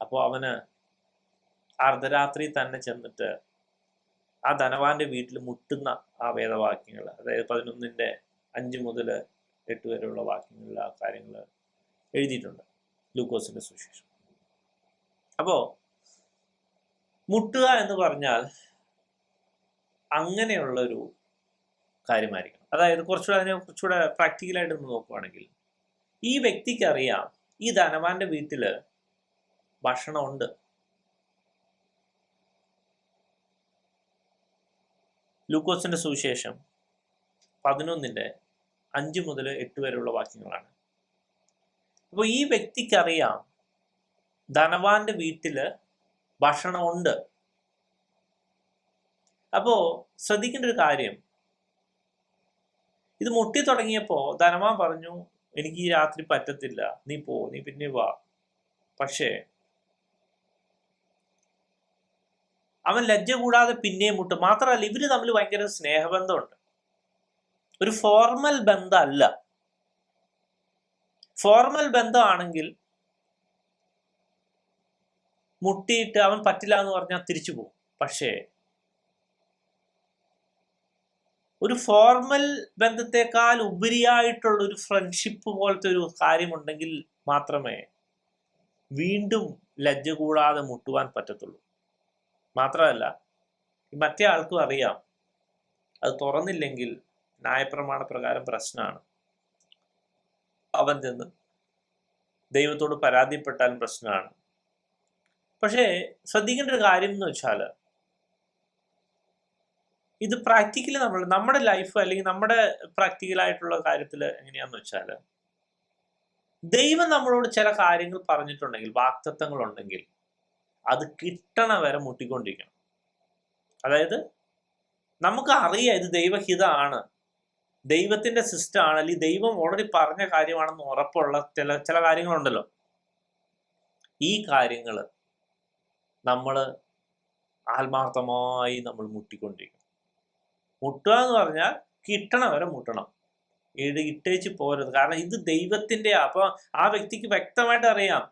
അപ്പോൾ അവന് അർദ്ധരാത്രി തന്നെ ചെന്നിട്ട് ആ ധനവാന്റെ വീട്ടിൽ മുട്ടുന്ന ആ വേദവാക്യങ്ങൾ, അതായത് 11:5 മുതൽ 8 വരെയുള്ള വാക്യങ്ങളിൽ ആ കാര്യങ്ങൾ എഴുതിയിട്ടുണ്ട് ലൂക്കോസിന്റെ സുവിശേഷം. അപ്പോ മുട്ടുക എന്ന് പറഞ്ഞാൽ അങ്ങനെയുള്ളൊരു കാര്യമായിരിക്കണം. അതായത് കുറച്ചുകൂടെ പ്രാക്ടിക്കലായിട്ട് ഒന്ന് നോക്കുവാണെങ്കിൽ, ഈ വ്യക്തിക്ക് അറിയാം ഈ ധനവാന്റെ വീട്ടില് ഭക്ഷണമുണ്ട്. ലൂക്കോസിന്റെ സുവിശേഷം 11:5 മുതൽ 8 വരെയുള്ള വാക്യങ്ങളാണ്. അപ്പോൾ ഈ വ്യക്തിക്കറിയാം ധനവാന്റെ വീട്ടില് ഭക്ഷണമുണ്ട്. അപ്പോ ശ്രദ്ധിക്കേണ്ട ഒരു കാര്യം, ഇത് മുട്ടി തുടങ്ങിയപ്പോ ധനവാൻ പറഞ്ഞു, എനിക്ക് ഈ രാത്രി പറ്റത്തില്ല, നീ പിന്നെ വാ. പക്ഷേ അവൻ ലജ്ജ കൂടാതെ പിന്നെയും മുട്ടും. മാത്രമല്ല, ഇവര് തമ്മിൽ ഭയങ്കര സ്നേഹബന്ധമുണ്ട്. ഒരു ഫോർമൽ ബന്ധമല്ല. ഫോർമൽ ബന്ധമാണെങ്കിൽ മുട്ടിയിട്ട് അവൻ പറ്റില്ല എന്ന് പറഞ്ഞാൽ തിരിച്ചു പോകും. പക്ഷേ ഒരു ഫോർമൽ ബന്ധത്തെക്കാൾ ഉപരിയായിട്ടുള്ള ഒരു ഫ്രണ്ട്ഷിപ്പ് പോലത്തെ ഒരു കാര്യമുണ്ടെങ്കിൽ മാത്രമേ വീണ്ടും ലജ്ജ കൂടാതെ മുട്ടുവാൻ പറ്റത്തുള്ളൂ. മാത്രമല്ല, മറ്റേ ആൾക്കും അറിയാം അത് തുറന്നില്ലെങ്കിൽ ന്യായപ്രമാണ പ്രകാരം പ്രശ്നമാണ്. അവൻ ചെന്ന് ദൈവത്തോട് പരാതിപ്പെട്ടാലും പ്രശ്നമാണ്. പക്ഷേ ശ്രദ്ധിക്കേണ്ട ഒരു കാര്യം എന്ന് വെച്ചാൽ, ഇത് പ്രാക്ടിക്കലി നമ്മുടെ ലൈഫ് അല്ലെങ്കിൽ നമ്മുടെ പ്രാക്ടിക്കലായിട്ടുള്ള കാര്യത്തിൽ എങ്ങനെയാന്ന് വെച്ചാൽ, ദൈവം നമ്മളോട് ചില കാര്യങ്ങൾ പറഞ്ഞിട്ടുണ്ടെങ്കിൽ, വാക്തത്വങ്ങൾ ഉണ്ടെങ്കിൽ, അത് കിട്ടണ വരെ മുട്ടിക്കൊണ്ടിരിക്കണം. അതായത് നമുക്ക് അറിയാം ഇത് ദൈവഹിതമാണ്, ദൈവത്തിന്റെ സിസ്റ്റം ആണ്, അല്ലെങ്കിൽ ദൈവം ഓൾറെഡി പറഞ്ഞ കാര്യമാണെന്ന് ഉറപ്പുള്ള ചില കാര്യങ്ങളുണ്ടല്ലോ. ഈ കാര്യങ്ങൾ നമ്മൾ ആത്മാർത്ഥമായി നമ്മൾ മുട്ടിക്കൊണ്ടിരിക്കണം. മുട്ടുക എന്ന് പറഞ്ഞാൽ കിട്ടണ വരെ മുട്ടണം, ഇട്ടേച്ച് പോരുത്. കാരണം ഇത് ദൈവത്തിന്റെ. അപ്പൊ ആ വ്യക്തിക്ക് വ്യക്തമായിട്ട് അറിയാം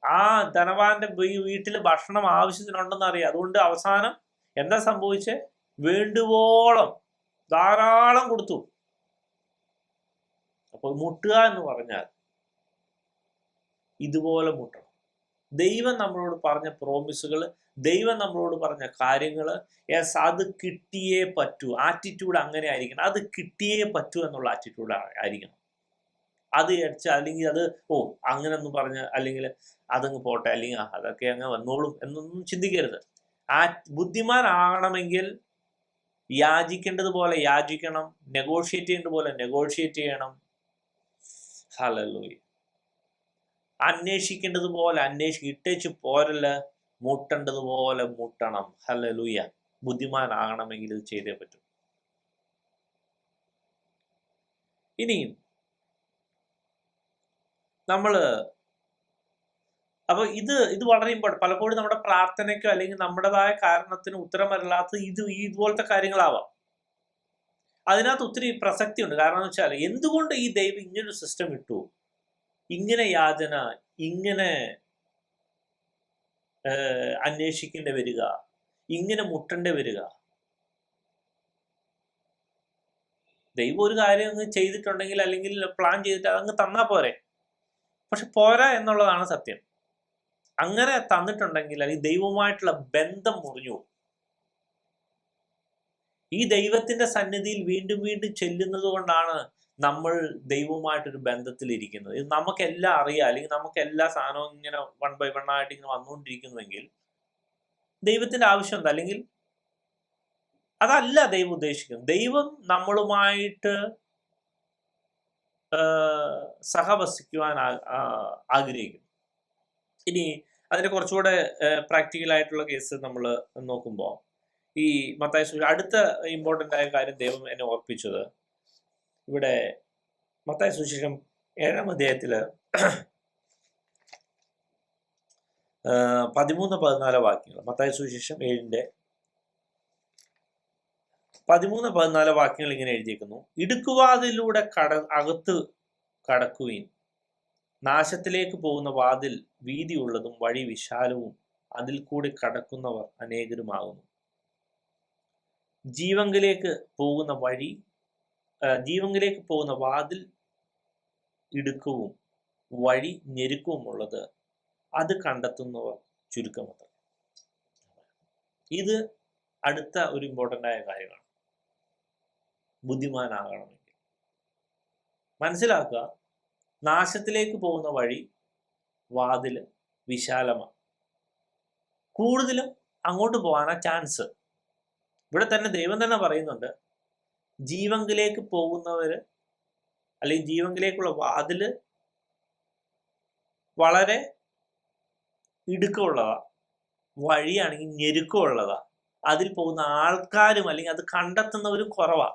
ആ ധനവാന്റെ വീട്ടിൽ ഭക്ഷണം ആവശ്യത്തിനുണ്ടെന്ന് അറിയാം. അതുകൊണ്ട് അവസാനം എന്താ സംഭവിച്ചേ? വേണ്ടുവോളം ധാരാളം കൊടുത്തു. അപ്പോൾ മുട്ടുക എന്ന് പറഞ്ഞാൽ ഇതുപോലെ മുട്ടണം. ദൈവം നമ്മളോട് പറഞ്ഞ പ്രോമിസുകൾ, ദൈവം നമ്മളോട് പറഞ്ഞ കാര്യങ്ങൾ, അത് കിട്ടിയേ പറ്റൂ. ആറ്റിറ്റ്യൂഡ് അങ്ങനെ ആയിരിക്കണം. അത് കിട്ടിയേ പറ്റൂ എന്നുള്ള ആറ്റിറ്റ്യൂഡ് ആയിരിക്കണം. അത് അല്ലെങ്കിൽ അത് അങ്ങനെയൊന്നും പറഞ്ഞ്, അല്ലെങ്കിൽ അതങ്ങ് പോട്ടെ, അല്ലെങ്കിൽ അതൊക്കെ അങ്ങ് വന്നോളും എന്നൊന്നും ചിന്തിക്കരുത്. ബുദ്ധിമാൻ ആകണമെങ്കിൽ യാചിക്കേണ്ടത് പോലെ യാചിക്കണം, നെഗോഷിയേറ്റ് ചെയ്യേണ്ടത് പോലെ നെഗോഷിയേറ്റ് ചെയ്യണം. ഹല്ലേലൂയ. അന്വേഷിക്കേണ്ടത് പോലെ ഇട്ടേച്ച് പോരല്, മുട്ടേണ്ടത് പോലെ മുട്ടണം. ഹല്ലേലൂയ. ബുദ്ധിമാൻ ആകണമെങ്കിൽ ഇത് ചെയ്തേ പറ്റൂ. ഇനിയും അപ്പൊ ഇത് വളരെ ഇമ്പോർട്ടൻ്റ്. പലപ്പോഴും നമ്മുടെ പ്രാർത്ഥനയ്ക്കോ അല്ലെങ്കിൽ നമ്മുടേതായ കാരണത്തിന് ഉത്തരമല്ലാത്ത ഇതുപോലത്തെ കാര്യങ്ങളാവാം. അതിനകത്ത് ഒത്തിരി പ്രസക്തി ഉണ്ട്. കാരണം എന്ന് വെച്ചാൽ, എന്തുകൊണ്ട് ഈ ദൈവം ഇങ്ങനൊരു സിസ്റ്റം ഇട്ടു? ഇങ്ങനെ യാചന, ഇങ്ങനെ അന്വേഷിക്കേണ്ടി വരിക, ഇങ്ങനെ മുട്ടേണ്ടി വരിക. ദൈവം ഒരു കാര്യം അങ്ങ് ചെയ്തിട്ടുണ്ടെങ്കിൽ, അല്ലെങ്കിൽ പ്ലാൻ ചെയ്തിട്ട് അതങ്ങ് തന്നാ പോരെ. പക്ഷെ പോരാ എന്നുള്ളതാണ് സത്യം. അങ്ങനെ തന്നിട്ടുണ്ടെങ്കിൽ അല്ലെങ്കിൽ ദൈവവുമായിട്ടുള്ള ബന്ധം മുറിഞ്ഞു. ഈ ദൈവത്തിന്റെ സന്നിധിയിൽ വീണ്ടും വീണ്ടും ചെല്ലുന്നത് കൊണ്ടാണ് നമ്മൾ ദൈവവുമായിട്ടൊരു ബന്ധത്തിലിരിക്കുന്നത്. ഇത് നമുക്കെല്ലാം അറിയാം, അല്ലെങ്കിൽ നമുക്ക് എല്ലാ സാധനവും ഇങ്ങനെ വൺ ബൈ വൺ ആയിട്ട് ഇങ്ങനെ വന്നുകൊണ്ടിരിക്കുന്നുവെങ്കിൽ ദൈവത്തിന്റെ ആവശ്യം എന്താ? അല്ലെങ്കിൽ അതല്ല ദൈവം ഉദ്ദേശിക്കുന്നത്. ദൈവം നമ്മളുമായിട്ട് സഹവസിക്കുവാൻ ആഗ്രഹിക്കുന്നു. ഇനി അതിന് കുറച്ചുകൂടെ പ്രാക്ടിക്കൽ ആയിട്ടുള്ള കേസ് നമ്മൾ നോക്കുമ്പോൾ, ഈ മത്തായി സുവിശേഷം അടുത്ത ഇമ്പോർട്ടൻ്റ് ആയ കാര്യം ദൈവം എന്നെ ഓർപ്പിച്ചത്, ഇവിടെ മത്തായി സുവിശേഷം 7-ാം അധ്യായത്തില് 13-14 വാക്യങ്ങൾ. മത്തായി സുവിശേഷം 7-ന്റെ 13-14 വാക്യങ്ങൾ ഇങ്ങനെ എഴുതിയിരിക്കുന്നു: ഇടുക്കുവാതിലൂടെ അകത്ത് കടക്കുവീൻ. നാശത്തിലേക്ക് പോകുന്ന വാതിൽ വീതിയുള്ളതും വഴി വിശാലവും, അതിൽ കൂടി കടക്കുന്നവർ അനേകരുമാകുന്നു. ജീവങ്കിലേക്ക് പോകുന്ന വാതിൽ ഇടുക്കവും വഴി ഞെരുക്കവുമുള്ളത്, അത് കണ്ടെത്തുന്നവർ ചുരുക്കമത്ര. ഇത് അടുത്ത ഒരു ഇമ്പോർട്ടൻ്റ് ആയ കാര്യമാണ്. ബുദ്ധിമാനാകണമെങ്കിൽ മനസ്സിലാക്കുക, നാശത്തിലേക്ക് പോകുന്ന വഴി വാതിൽ വിശാലമാണ്. കൂടുതലും അങ്ങോട്ട് പോകാനാ ചാൻസ്. ഇവിടെ തന്നെ ദൈവം തന്നെ പറയുന്നുണ്ട്, ജീവങ്കിലേക്ക് പോകുന്നവര് അല്ലെങ്കിൽ ജീവങ്കിലേക്കുള്ള വാതില് വളരെ ഇടുക്കമുള്ളതാ, വഴിയാണെങ്കിൽ ഞെരുക്കമുള്ളതാ, അതിൽ പോകുന്ന ആൾക്കാരും അല്ലെങ്കിൽ അത് കണ്ടെത്തുന്നവരും കുറവാ.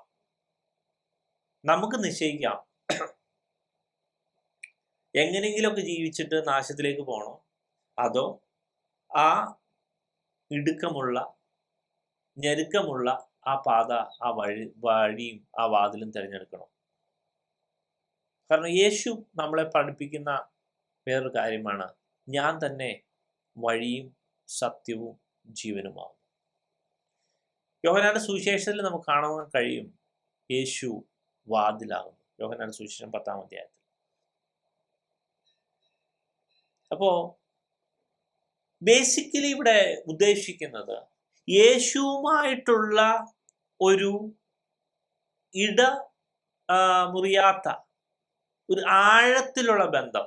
നമുക്ക് നിശ്ചയിക്കാം, എങ്ങനെയെങ്കിലുമൊക്കെ ജീവിച്ചിട്ട് നാശത്തിലേക്ക് പോകണോ, അതോ ആ ഇടുക്കമുള്ള ഞെരുക്കമുള്ള ആ പാത, ആ വഴിയും ആ വാതിലും തിരഞ്ഞെടുക്കണം. കാരണം യേശു നമ്മളെ പഠിപ്പിക്കുന്ന വേറൊരു കാര്യമാണ്, ഞാൻ തന്നെ വഴിയും സത്യവും ജീവനുമാകും. യോഹന്നാന്റെ സുവിശേഷത്തിൽ നമുക്ക് കാണാൻ കഴിയും, യേശു വാതിലാകുന്നു. യോഹന്നാന്റെ സുവിശേഷം 10-ാം അധ്യായത്തിൽ. അപ്പോ ബേസിക്കലി ഇവിടെ ഉദ്ദേശിക്കുന്നത് യേശുവുമായിട്ടുള്ള ഒരു മുറിയാത്ത ഒരു ആഴത്തിലുള്ള ബന്ധം.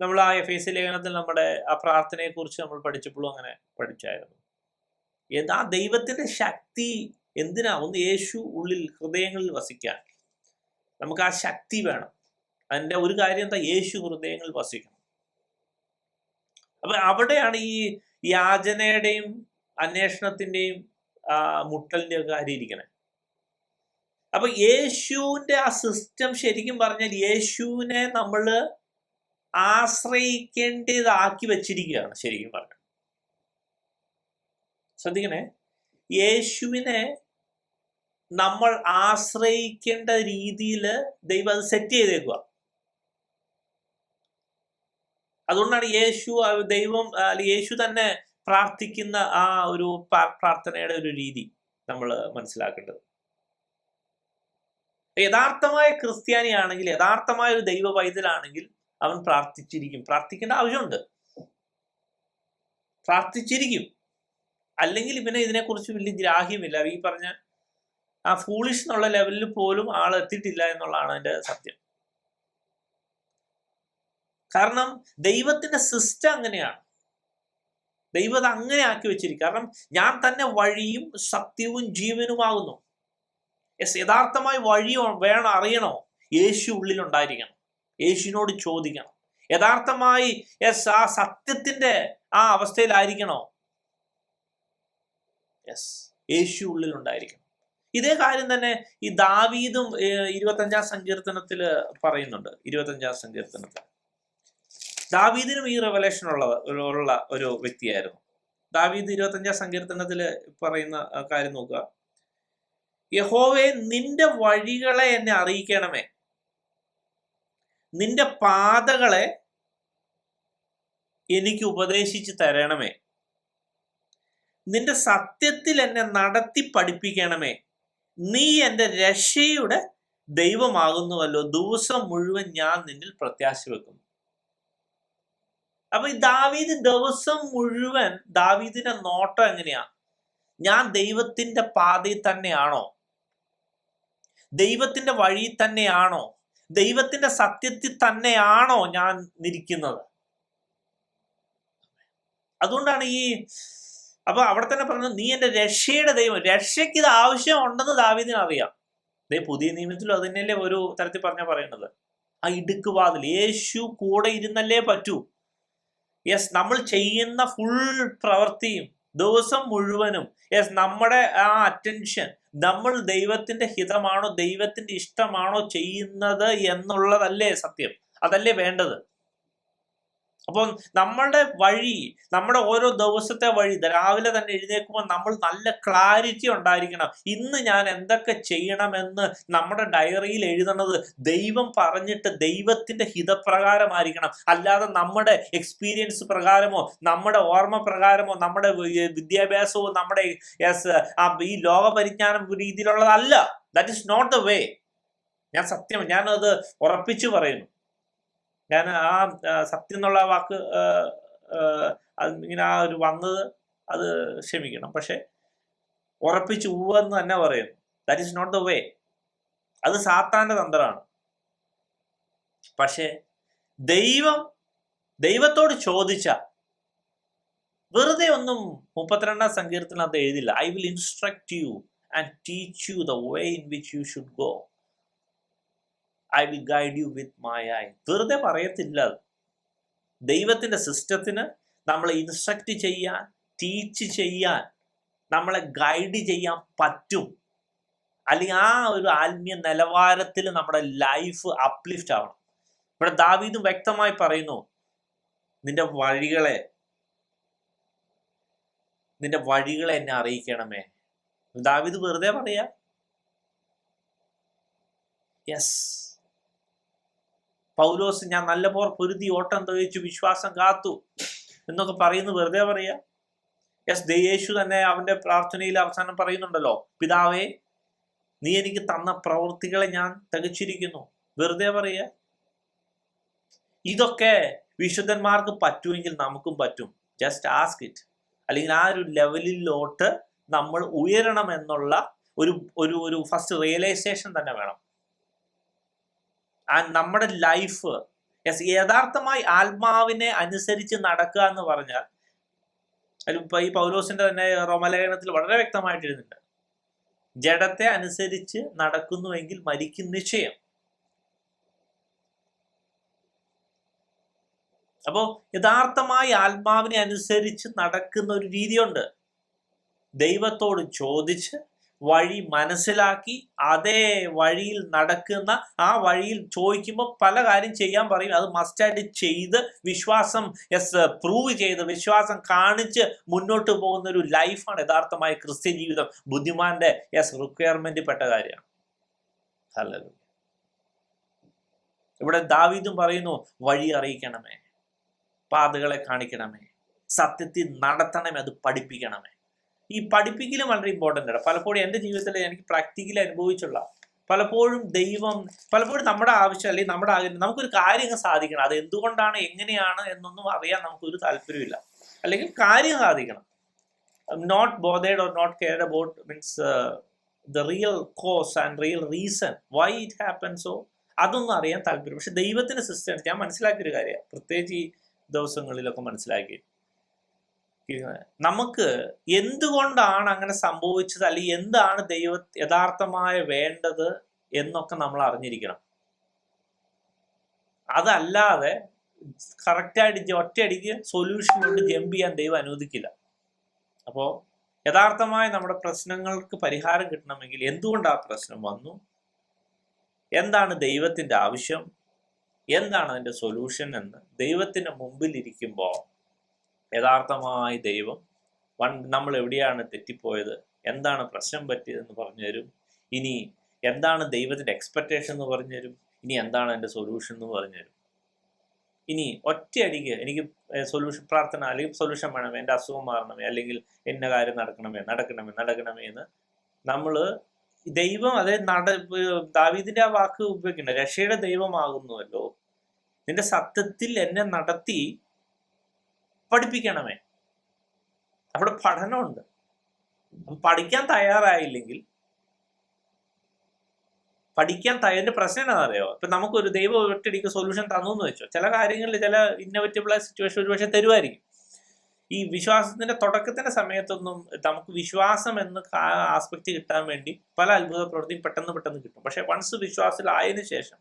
നമ്മൾ ആ എഫേസ്യ ലേഖനത്തിൽ നമ്മുടെ ആ പ്രാർത്ഥനയെക്കുറിച്ച് നമ്മൾ പഠിച്ചപ്പോഴും അങ്ങനെ പഠിച്ചായിരുന്നു. ആ ദൈവത്തിന്റെ ശക്തി എന്തിനാ? ഒന്ന്, യേശു ഉള്ളിൽ ഹൃദയങ്ങളിൽ വസിക്കാൻ നമുക്ക് ആ ശക്തി വേണം. അതിൻ്റെ ഒരു കാര്യം എന്താ? യേശു ഹൃദയങ്ങളിൽ വസിക്കണം. അപ്പൊ അവിടെയാണ് ഈ യാചനയുടെയും അന്വേഷണത്തിന്റെയും മുട്ടലിന്റെ ഒക്കെ കാര്യം ഇരിക്കണേ. അപ്പൊ യേശുവിന്റെ ആ സിസ്റ്റം ശരിക്കും പറഞ്ഞാൽ യേശുവിനെ നമ്മൾ ആശ്രയിക്കേണ്ടതാക്കി വെച്ചിരിക്കുകയാണ്. ശരിക്കും പറഞ്ഞാൽ ശ്രദ്ധിക്കണേ, യേശുവിനെ നമ്മൾ ആശ്രയിക്കേണ്ട രീതിയിൽ ദൈവം അത് സെറ്റ് ചെയ്തേക്കുക. അതുകൊണ്ടാണ് ദൈവം യേശു തന്നെ പ്രാർത്ഥിക്കുന്ന ആ ഒരു പ്രാർത്ഥനയുടെ ഒരു രീതി നമ്മൾ മനസ്സിലാക്കേണ്ടത്. യഥാർത്ഥമായ ക്രിസ്ത്യാനിയാണെങ്കിൽ, യഥാർത്ഥമായ ഒരു ദൈവ പൈതലാണെങ്കിൽ അവൻ പ്രാർത്ഥിക്കേണ്ട ആവശ്യമുണ്ട്, പ്രാർത്ഥിച്ചിരിക്കും. അല്ലെങ്കിൽ ഇവനെ ഇതിനെക്കുറിച്ച് വലിയ ഗ്രാഹ്യമില്ല. ഈ പറഞ്ഞ ആ ഫൂളിഷ് എന്നുള്ള ലെവലിൽ പോലും ആൾ എത്തിയിട്ടില്ല എന്നുള്ളതാണ് അതിന്റെ സത്യം. കാരണം ദൈവത്തിന്റെ സിസ്റ്റം അങ്ങനെയാണ്. ദൈവം അത് അങ്ങനെ ആക്കി വെച്ചിരിക്കും. കാരണം ഞാൻ തന്നെ വഴിയും സത്യവും ജീവനുമാകുന്നു. യഥാർത്ഥമായി വഴി വേണം, അറിയണോ? യേശു ഉള്ളിലുണ്ടായിരിക്കണം, യേശുവിനോട് ചോദിക്കണം. യഥാർത്ഥമായി ആ സത്യത്തിന്റെ ആ അവസ്ഥയിലായിരിക്കണോ? യേശു ഉള്ളിലുണ്ടായിരിക്കണം. ഇതേ കാര്യം തന്നെ ഈ ദാവീദും 25-ാം സങ്കീർത്തനത്തില് പറയുന്നുണ്ട്. 25-ാം സങ്കീർത്തനത്തിൽ ദാവീദിനും ഈ റെവലേഷൻ ഉള്ള ഒരു വ്യക്തിയായിരുന്നു. ദാവീദ് 25-ാം സങ്കീർത്തനത്തില് പറയുന്ന കാര്യം നോക്കുക: യഹോവേ, നിന്റെ വഴികളെ എന്നെ അറിയിക്കണമേ, നിന്റെ പാതകളെ എനിക്ക് ഉപദേശിച്ച് തരണമേ, നിന്റെ സത്യത്തിൽ എന്നെ നടത്തി പഠിപ്പിക്കണമേ, നീ എൻ്റെ രക്ഷയുടെ ദൈവമാകുന്നുവല്ലോ, ദിവസം മുഴുവൻ ഞാൻ നിന്നിൽ പ്രത്യാശ വെക്കുന്നു. അപ്പൊ ഈ ദാവീദ് ദിവസം മുഴുവൻ, ദാവീദിന്റെ നോട്ടം എങ്ങനെയാ? ഞാൻ ദൈവത്തിന്റെ പാതയിൽ തന്നെയാണോ? ദൈവത്തിന്റെ വഴി തന്നെയാണോ, ദൈവത്തിന്റെ സത്യത്തിൽ തന്നെയാണോ ഞാൻ ഇരിക്കുന്നത്? അതുകൊണ്ടാണ് അപ്പൊ അവിടെ തന്നെ പറഞ്ഞത്, നീ എന്റെ രക്ഷയുടെ ദൈവം. രക്ഷയ്ക്ക് ഇത് ആവശ്യമുണ്ടെന്ന് ദാവീദിന് അറിയാം. പുതിയ നിയമത്തിലും അത് തന്നെയല്ലേ ഒരു തരത്തിൽ പറയുന്നത്. ആ ഇടുക്കുവാതിൽ യേശു കൂടെ ഇരുന്നല്ലേ പറ്റൂ. യെസ്, നമ്മൾ ചെയ്യുന്ന ഫുൾ പ്രവൃത്തിയും ദിവസം മുഴുവനും നമ്മുടെ ആ അറ്റൻഷൻ, നമ്മൾ ദൈവത്തിന്റെ ഹിതമാണോ ദൈവത്തിന്റെ ഇഷ്ടമാണോ ചെയ്യുന്നത് എന്നുള്ളതല്ലേ സത്യം, അതല്ലേ വേണ്ടത്. അപ്പം നമ്മളുടെ വഴി, നമ്മുടെ ഓരോ ദിവസത്തെ വഴി, രാവിലെ തന്നെ എഴുന്നേൽക്കുമ്പോൾ നമ്മൾ നല്ല ക്ലാരിറ്റി ഉണ്ടായിരിക്കണം. ഇന്ന് ഞാൻ എന്തൊക്കെ ചെയ്യണമെന്ന് നമ്മുടെ ഡയറിയിൽ എഴുതണത് ദൈവം പറഞ്ഞിട്ട് ദൈവത്തിന്റെ ഹിതപ്രകാരമായിരിക്കണം. അല്ലാതെ നമ്മുടെ എക്സ്പീരിയൻസ് പ്രകാരമോ നമ്മുടെ ഓർമ്മ പ്രകാരമോ നമ്മുടെ വിദ്യാഭ്യാസവും നമ്മുടെ ഈ ലോകപരിജ്ഞാനം രീതിയിലുള്ളതല്ല. That is not the way. ഞാനത് ഉറപ്പിച്ചു പറയുന്നു. ഞാൻ ആ സത്യം എന്നുള്ള വാക്ക് ഇങ്ങനെ ഒരു വന്നത് അത് ക്ഷമിക്കണം. പക്ഷെ ഉറപ്പിച്ച് എന്ന് തന്നെ പറയുന്നു. That is not the way. അത് സാത്താന്റെ തന്ത്രമാണ്. പക്ഷെ ദൈവത്തോട് ചോദിച്ച വെറുതെ ഒന്നും 32-ാം സങ്കീർത്തനം അത് എഴുതില്ല. I will instruct you and teach you the way in which you should go. I will guide you with my eye. വെറുതെ പറയത്തില്ല. ദൈവത്തിന്റെ സിസ്റ്റത്തിന് നമ്മളെ ഇൻസ്ട്രക്ട് ചെയ്യാൻ, ടീച്ച് ചെയ്യാൻ, നമ്മളെ ഗൈഡ് ചെയ്യാൻ പറ്റും. അല്ലെങ്കിൽ ആ ഒരു ആത്മീയ നിലവാരത്തിൽ നമ്മുടെ ലൈഫ് അപ്ലിഫ്റ്റ് ആവണം. ഇവിടെ ദാവീദ് വ്യക്തമായി പറയുന്നു, നിന്റെ വഴികളെ എന്നെ അറിയിക്കണമേ. ദാവീദ് വെറുതെ പറയാ? യെസ്. പൗലോസ് ഞാൻ നല്ല പോർ പൊരുതി ഓട്ടം തികച്ചു വിശ്വാസം കാത്തു എന്നൊക്കെ പറയുന്നു വെറുതെ പറയാ? യെസ്. യേശു തന്നെ അവന്റെ പ്രാർത്ഥനയിൽ അവസാനം പറയുന്നുണ്ടല്ലോ, പിതാവേ നീ എനിക്ക് തന്ന പ്രവൃത്തികളെ ഞാൻ തികച്ചിരിക്കുന്നു. വെറുതെ പറയാ? ഇതൊക്കെ വിശുദ്ധന്മാർക്ക് പറ്റുമെങ്കിൽ നമുക്കും പറ്റും. Just ask it. അല്ലെങ്കിൽ ആ ഒരു ലെവലിലോട്ട് നമ്മൾ ഉയരണം എന്നുള്ള ഒരു ഫസ്റ്റ് റിയലൈസേഷൻ തന്നെ വേണം. നമ്മുടെ ലൈഫ് യഥാർത്ഥമായി ആത്മാവിനെ അനുസരിച്ച് നടക്കുക എന്ന് പറഞ്ഞാൽ, ഇപ്പൊ ഈ പൗലോസിന്റെ തന്നെ റോമലേഖനത്തിൽ വളരെ വ്യക്തമായിട്ട് എഴുതുന്നുണ്ട്, ജഡത്തെ അനുസരിച്ച് നടക്കുന്നുവെങ്കിൽ മരിക്കും നിശ്ചയം. അപ്പോ യഥാർത്ഥമായി ആത്മാവിനെ അനുസരിച്ച് നടക്കുന്ന ഒരു രീതിയുണ്ട്. ദൈവത്തോട് ചോദിച്ച് വഴി മനസ്സിലാക്കി അതേ വഴിയിൽ നടക്കുന്ന, ആ വഴിയിൽ ചോദിക്കുമ്പോൾ പല കാര്യം ചെയ്യാൻ പറയും. അത് മസ്റ്റായിട്ട് ചെയ്ത് വിശ്വാസം പ്രൂവ് ചെയ്ത് വിശ്വാസം കാണിച്ച് മുന്നോട്ട് പോകുന്ന ഒരു ലൈഫാണ് യഥാർത്ഥമായ ക്രിസ്ത്യൻ ജീവിതം. ബുദ്ധിമാന്റെ റിക്വയർമെന്റ് പെട്ട കാര്യമാണ്. ഹല്ലേലൂയ. ഇവിടെ ദാവീദും പറയുന്നു, വഴി അറിയിക്കണമേ, പാതകളെ കാണിക്കണമേ, സത്യത്തിൽ നടത്തണമേ, അത് പഠിപ്പിക്കണമേ. ഈ പഠിപ്പിക്കലും വളരെ ഇമ്പോർട്ടൻ്റ് ആണ്. പലപ്പോഴും എൻ്റെ ജീവിതത്തിൽ എനിക്ക് പ്രാക്ടിക്കലി അനുഭവിച്ചുള്ള പലപ്പോഴും നമ്മുടെ ആവശ്യം അല്ലെങ്കിൽ നമ്മുടെ ആഗ്രഹം, നമുക്കൊരു കാര്യം സാധിക്കണം. അത് എന്തുകൊണ്ടാണ് എങ്ങനെയാണ് എന്നൊന്നും അറിയാൻ നമുക്കൊരു താല്പര്യമില്ല. അല്ലെങ്കിൽ കാര്യം സാധിക്കണം. Not bothered or not cared about means the real cause and real reason why it ഹാപ്പൻസോ അതൊന്നും അറിയാൻ താല്പര്യം. പക്ഷെ ദൈവത്തിന്റെ സിസ്റ്റം ഞാൻ മനസ്സിലാക്കിയൊരു കാര്യമാണ്, പ്രത്യേകിച്ച് ഈ ദിവസങ്ങളിലൊക്കെ മനസ്സിലാക്കി, നമുക്ക് എന്തുകൊണ്ടാണ് അങ്ങനെ സംഭവിച്ചത് അല്ലെങ്കിൽ എന്താണ് യഥാർത്ഥമായ വേണ്ടത് എന്നൊക്കെ നമ്മൾ അറിഞ്ഞിരിക്കണം. അതല്ലാതെ കറക്റ്റായിട്ട് ഒറ്റയടിക്ക് സൊല്യൂഷൻ കൊണ്ട് ജമ്പ് ചെയ്യാൻ ദൈവം അനുവദിക്കില്ല. അപ്പോൾ യഥാർത്ഥമായ നമ്മുടെ പ്രശ്നങ്ങൾക്ക് പരിഹാരം കിട്ടണമെങ്കിൽ എന്തുകൊണ്ട് ആ പ്രശ്നം വന്നു, എന്താണ് ദൈവത്തിന്റെ ആവശ്യം, എന്താണ് അതിന്റെ സൊല്യൂഷൻ എന്ന് ദൈവത്തിന്റെ മുമ്പിൽ ഇരിക്കുമ്പോൾ യഥാർത്ഥമായി ദൈവം നമ്മൾ എവിടെയാണ് തെറ്റിപ്പോയത്, എന്താണ് പ്രശ്നം പറ്റിയതെന്ന് പറഞ്ഞു തരും. ഇനി എന്താണ് ദൈവത്തിന്റെ എക്സ്പെക്റ്റേഷൻ എന്ന് പറഞ്ഞു തരും. ഇനി എന്താണ് എൻ്റെ സൊല്യൂഷൻ എന്ന് പറഞ്ഞു തരും. ഇനി ഒറ്റയടിക്ക് എനിക്ക് സൊല്യൂഷൻ പ്രാർത്ഥന അല്ലെങ്കിൽ സൊല്യൂഷൻ വേണമേ, എൻ്റെ അസുഖം മാറണമേ, അല്ലെങ്കിൽ എന്ന കാര്യം നടക്കണമേ എന്ന് നമ്മൾ ദൈവം ദാവീദിന്റെ ആ വാക്ക് ഉപയോഗിക്കണ്ട, രക്ഷയുടെ ദൈവമാകുന്നുവല്ലോ, നിന്റെ സത്യത്തിൽ എന്നെ നടത്തി പഠിപ്പിക്കണമേ. അവിടെ പഠനമുണ്ട്. പഠിക്കാൻ തയ്യാറായില്ലെങ്കിൽ പഠിക്കാൻ അതിന്റെ പ്രശ്നം എന്താണെന്നറിയോ? ഇപ്പൊ നമുക്കൊരു ദൈവം ഒറ്റയടിക്ക് സൊല്യൂഷൻ തന്നു എന്ന് വെച്ചോ, ചില കാര്യങ്ങളിൽ ചില ഇന്നോവേറ്റബിൾ ആയ സിറ്റുവേഷൻ ഒരുപക്ഷെ തരുമായിരിക്കും. ഈ വിശ്വാസത്തിന്റെ തുടക്കത്തിന്റെ സമയത്തൊന്നും നമുക്ക് വിശ്വാസം എന്ന ആസ്പെക്ട് കിട്ടാൻ വേണ്ടി പല അത്ഭുത പ്രവൃത്തിയും പെട്ടെന്ന് കിട്ടും. പക്ഷെ വൺസ് വിശ്വാസത്തിലായതിനു ശേഷം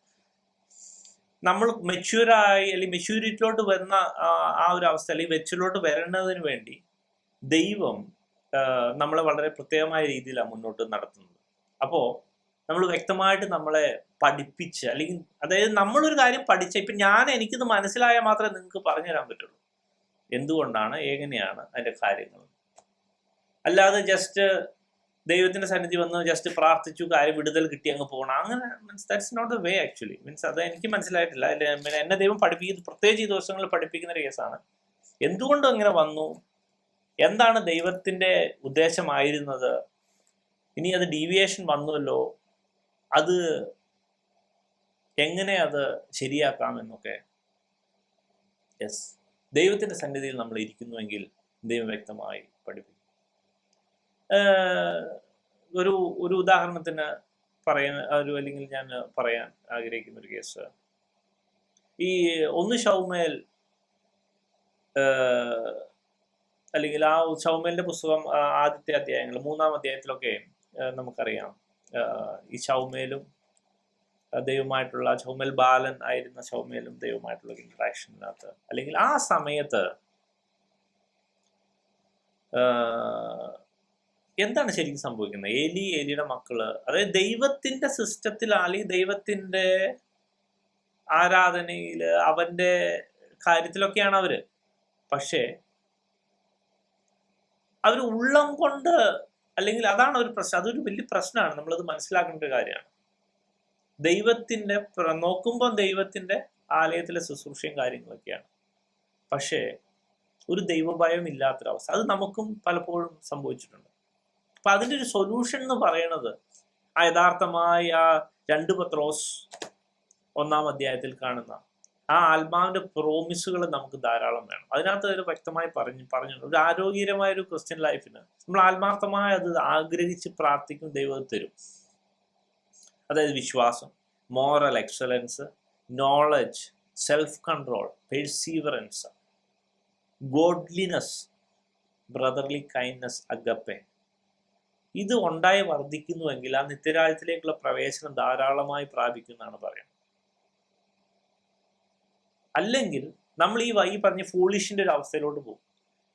നമ്മൾ മെച്യൂറായി അല്ലെങ്കിൽ മെച്യൂരിറ്റിയിലോട്ട് വരുന്ന ആ ഒരു അവസ്ഥ, അല്ലെങ്കിൽ വെച്ചിലോട്ട് വരേണ്ടതിന് വേണ്ടി ദൈവം നമ്മളെ വളരെ പ്രത്യേകമായ രീതിയിലാണ് മുന്നോട്ട് നടത്തുന്നത്. അപ്പോൾ നമ്മൾ വ്യക്തമായിട്ട് നമ്മളെ പഠിപ്പിച്ച്, അല്ലെങ്കിൽ അതായത് നമ്മളൊരു കാര്യം പഠിച്ച, ഇപ്പം എനിക്കിത് മനസ്സിലായാൽ മാത്രമേ നിങ്ങൾക്ക് പറഞ്ഞു തരാൻ പറ്റുള്ളൂ എന്തുകൊണ്ടാണ്, എങ്ങനെയാണ് അതിൻ്റെ കാര്യങ്ങൾ. അല്ലാതെ ജസ്റ്റ് ദൈവത്തിന്റെ സന്നിധി വന്ന് ജസ്റ്റ് പ്രാർത്ഥിച്ചു, കാര്യം വിടുതൽ കിട്ടി അങ്ങ് പോകണം, അങ്ങനെ means that's not the way actually. Means അത് എനിക്ക് മനസ്സിലായിട്ടില്ല. എന്നെ ദൈവം പഠിപ്പിക്കുന്നത്, പ്രത്യേകിച്ച് ഈ ദിവസങ്ങളിൽ പഠിപ്പിക്കുന്ന ഒരു കേസാണ്. എന്തുകൊണ്ടും അങ്ങനെ വന്നു, എന്താണ് ദൈവത്തിന്റെ ഉദ്ദേശമായിരുന്നത്, ഇനി അത് ഡീവിയേഷൻ വന്നുവല്ലോ, അത് എങ്ങനെ അത് ശരിയാക്കാം എന്നൊക്കെ. യെസ്, ദൈവത്തിന്റെ സന്നിധിയിൽ നമ്മൾ ഇരിക്കുന്നുവെങ്കിൽ ദൈവം വ്യക്തമായി പഠിപ്പിക്കും. ഒരു ഉദാഹരണത്തിന് അല്ലെങ്കിൽ ഞാൻ പറയാൻ ആഗ്രഹിക്കുന്ന ഒരു കേസ്, ഈ 1 ശമൂവേൽ അല്ലെങ്കിൽ ആ ശമൂവേലിന്റെ പുസ്തകം ആദ്യത്തെ അധ്യായങ്ങൾ 3-ാം അധ്യായത്തിലൊക്കെ നമുക്കറിയാം, ഈ ശമൂവേലും ദൈവമായിട്ടുള്ള, ശമൂവേൽ ബാലൻ ആയിരുന്ന ശമൂവേലും ദൈവമായിട്ടുള്ള ഇന്ററാക്ഷനകത്ത്, അല്ലെങ്കിൽ ആ സമയത്ത് എന്താണ് ശരിക്കും സംഭവിക്കുന്നത്? ഏലിയുടെ മക്കള്, അതായത് ദൈവത്തിന്റെ സിസ്റ്റത്തിൽ, അല്ലെങ്കിൽ ദൈവത്തിന്റെ ആരാധനയില്, അവന്റെ കാര്യത്തിലൊക്കെയാണ് അവര്. പക്ഷേ അവർ ഉള്ളം കൊണ്ട്, അല്ലെങ്കിൽ അതാണ് ഒരു പ്രശ്നം, അതൊരു വലിയ പ്രശ്നമാണ്. നമ്മളത് മനസ്സിലാക്കേണ്ട ഒരു കാര്യമാണ്. ദൈവത്തിന്റെ നോക്കുമ്പോൾ ദൈവത്തിന്റെ ആലയത്തിലെ ശുശ്രൂഷയും കാര്യങ്ങളൊക്കെയാണ്, പക്ഷേ ഒരു ദൈവഭയം ഇല്ലാത്തൊരവസ്ഥ, അത് നമുക്കും പലപ്പോഴും സംഭവിച്ചിട്ടുണ്ട്. അപ്പൊ അതിൻ്റെ ഒരു സൊല്യൂഷൻ എന്ന് പറയുന്നത് ആ യഥാർത്ഥമായി ആ 2 പത്രോസ് 1-ാം അധ്യായത്തിൽ കാണുന്ന ആ ആത്മാവിന്റെ പ്രോമിസുകൾ നമുക്ക് ധാരാളം വേണം. അതിനകത്ത് ഒരു വ്യക്തമായി പറഞ്ഞു ഒരു ആരോഗ്യകരമായ ഒരു ക്രിസ്ത്യൻ ലൈഫിന് നമ്മൾ ആത്മാർത്ഥമായി അത് ആഗ്രഹിച്ച് പ്രാർത്ഥിക്കും, ദൈവം തരും. അതായത് വിശ്വാസം, moral excellence, knowledge, self control, perseverance, godliness, brotherly kindness, agape. ഇത് ഉണ്ടായി വർദ്ധിക്കുന്നുവെങ്കിൽ ആ നിത്യരാജ്യത്തിലേക്കുള്ള പ്രവേശനം ധാരാളമായി പ്രാപിക്കുന്നതാണ് പറയുന്നത്. അല്ലെങ്കിൽ നമ്മൾ ഈ പറഞ്ഞ ഫൂളിഷിന്റെ ഒരു അവസ്ഥയിലോട്ട് പോകും.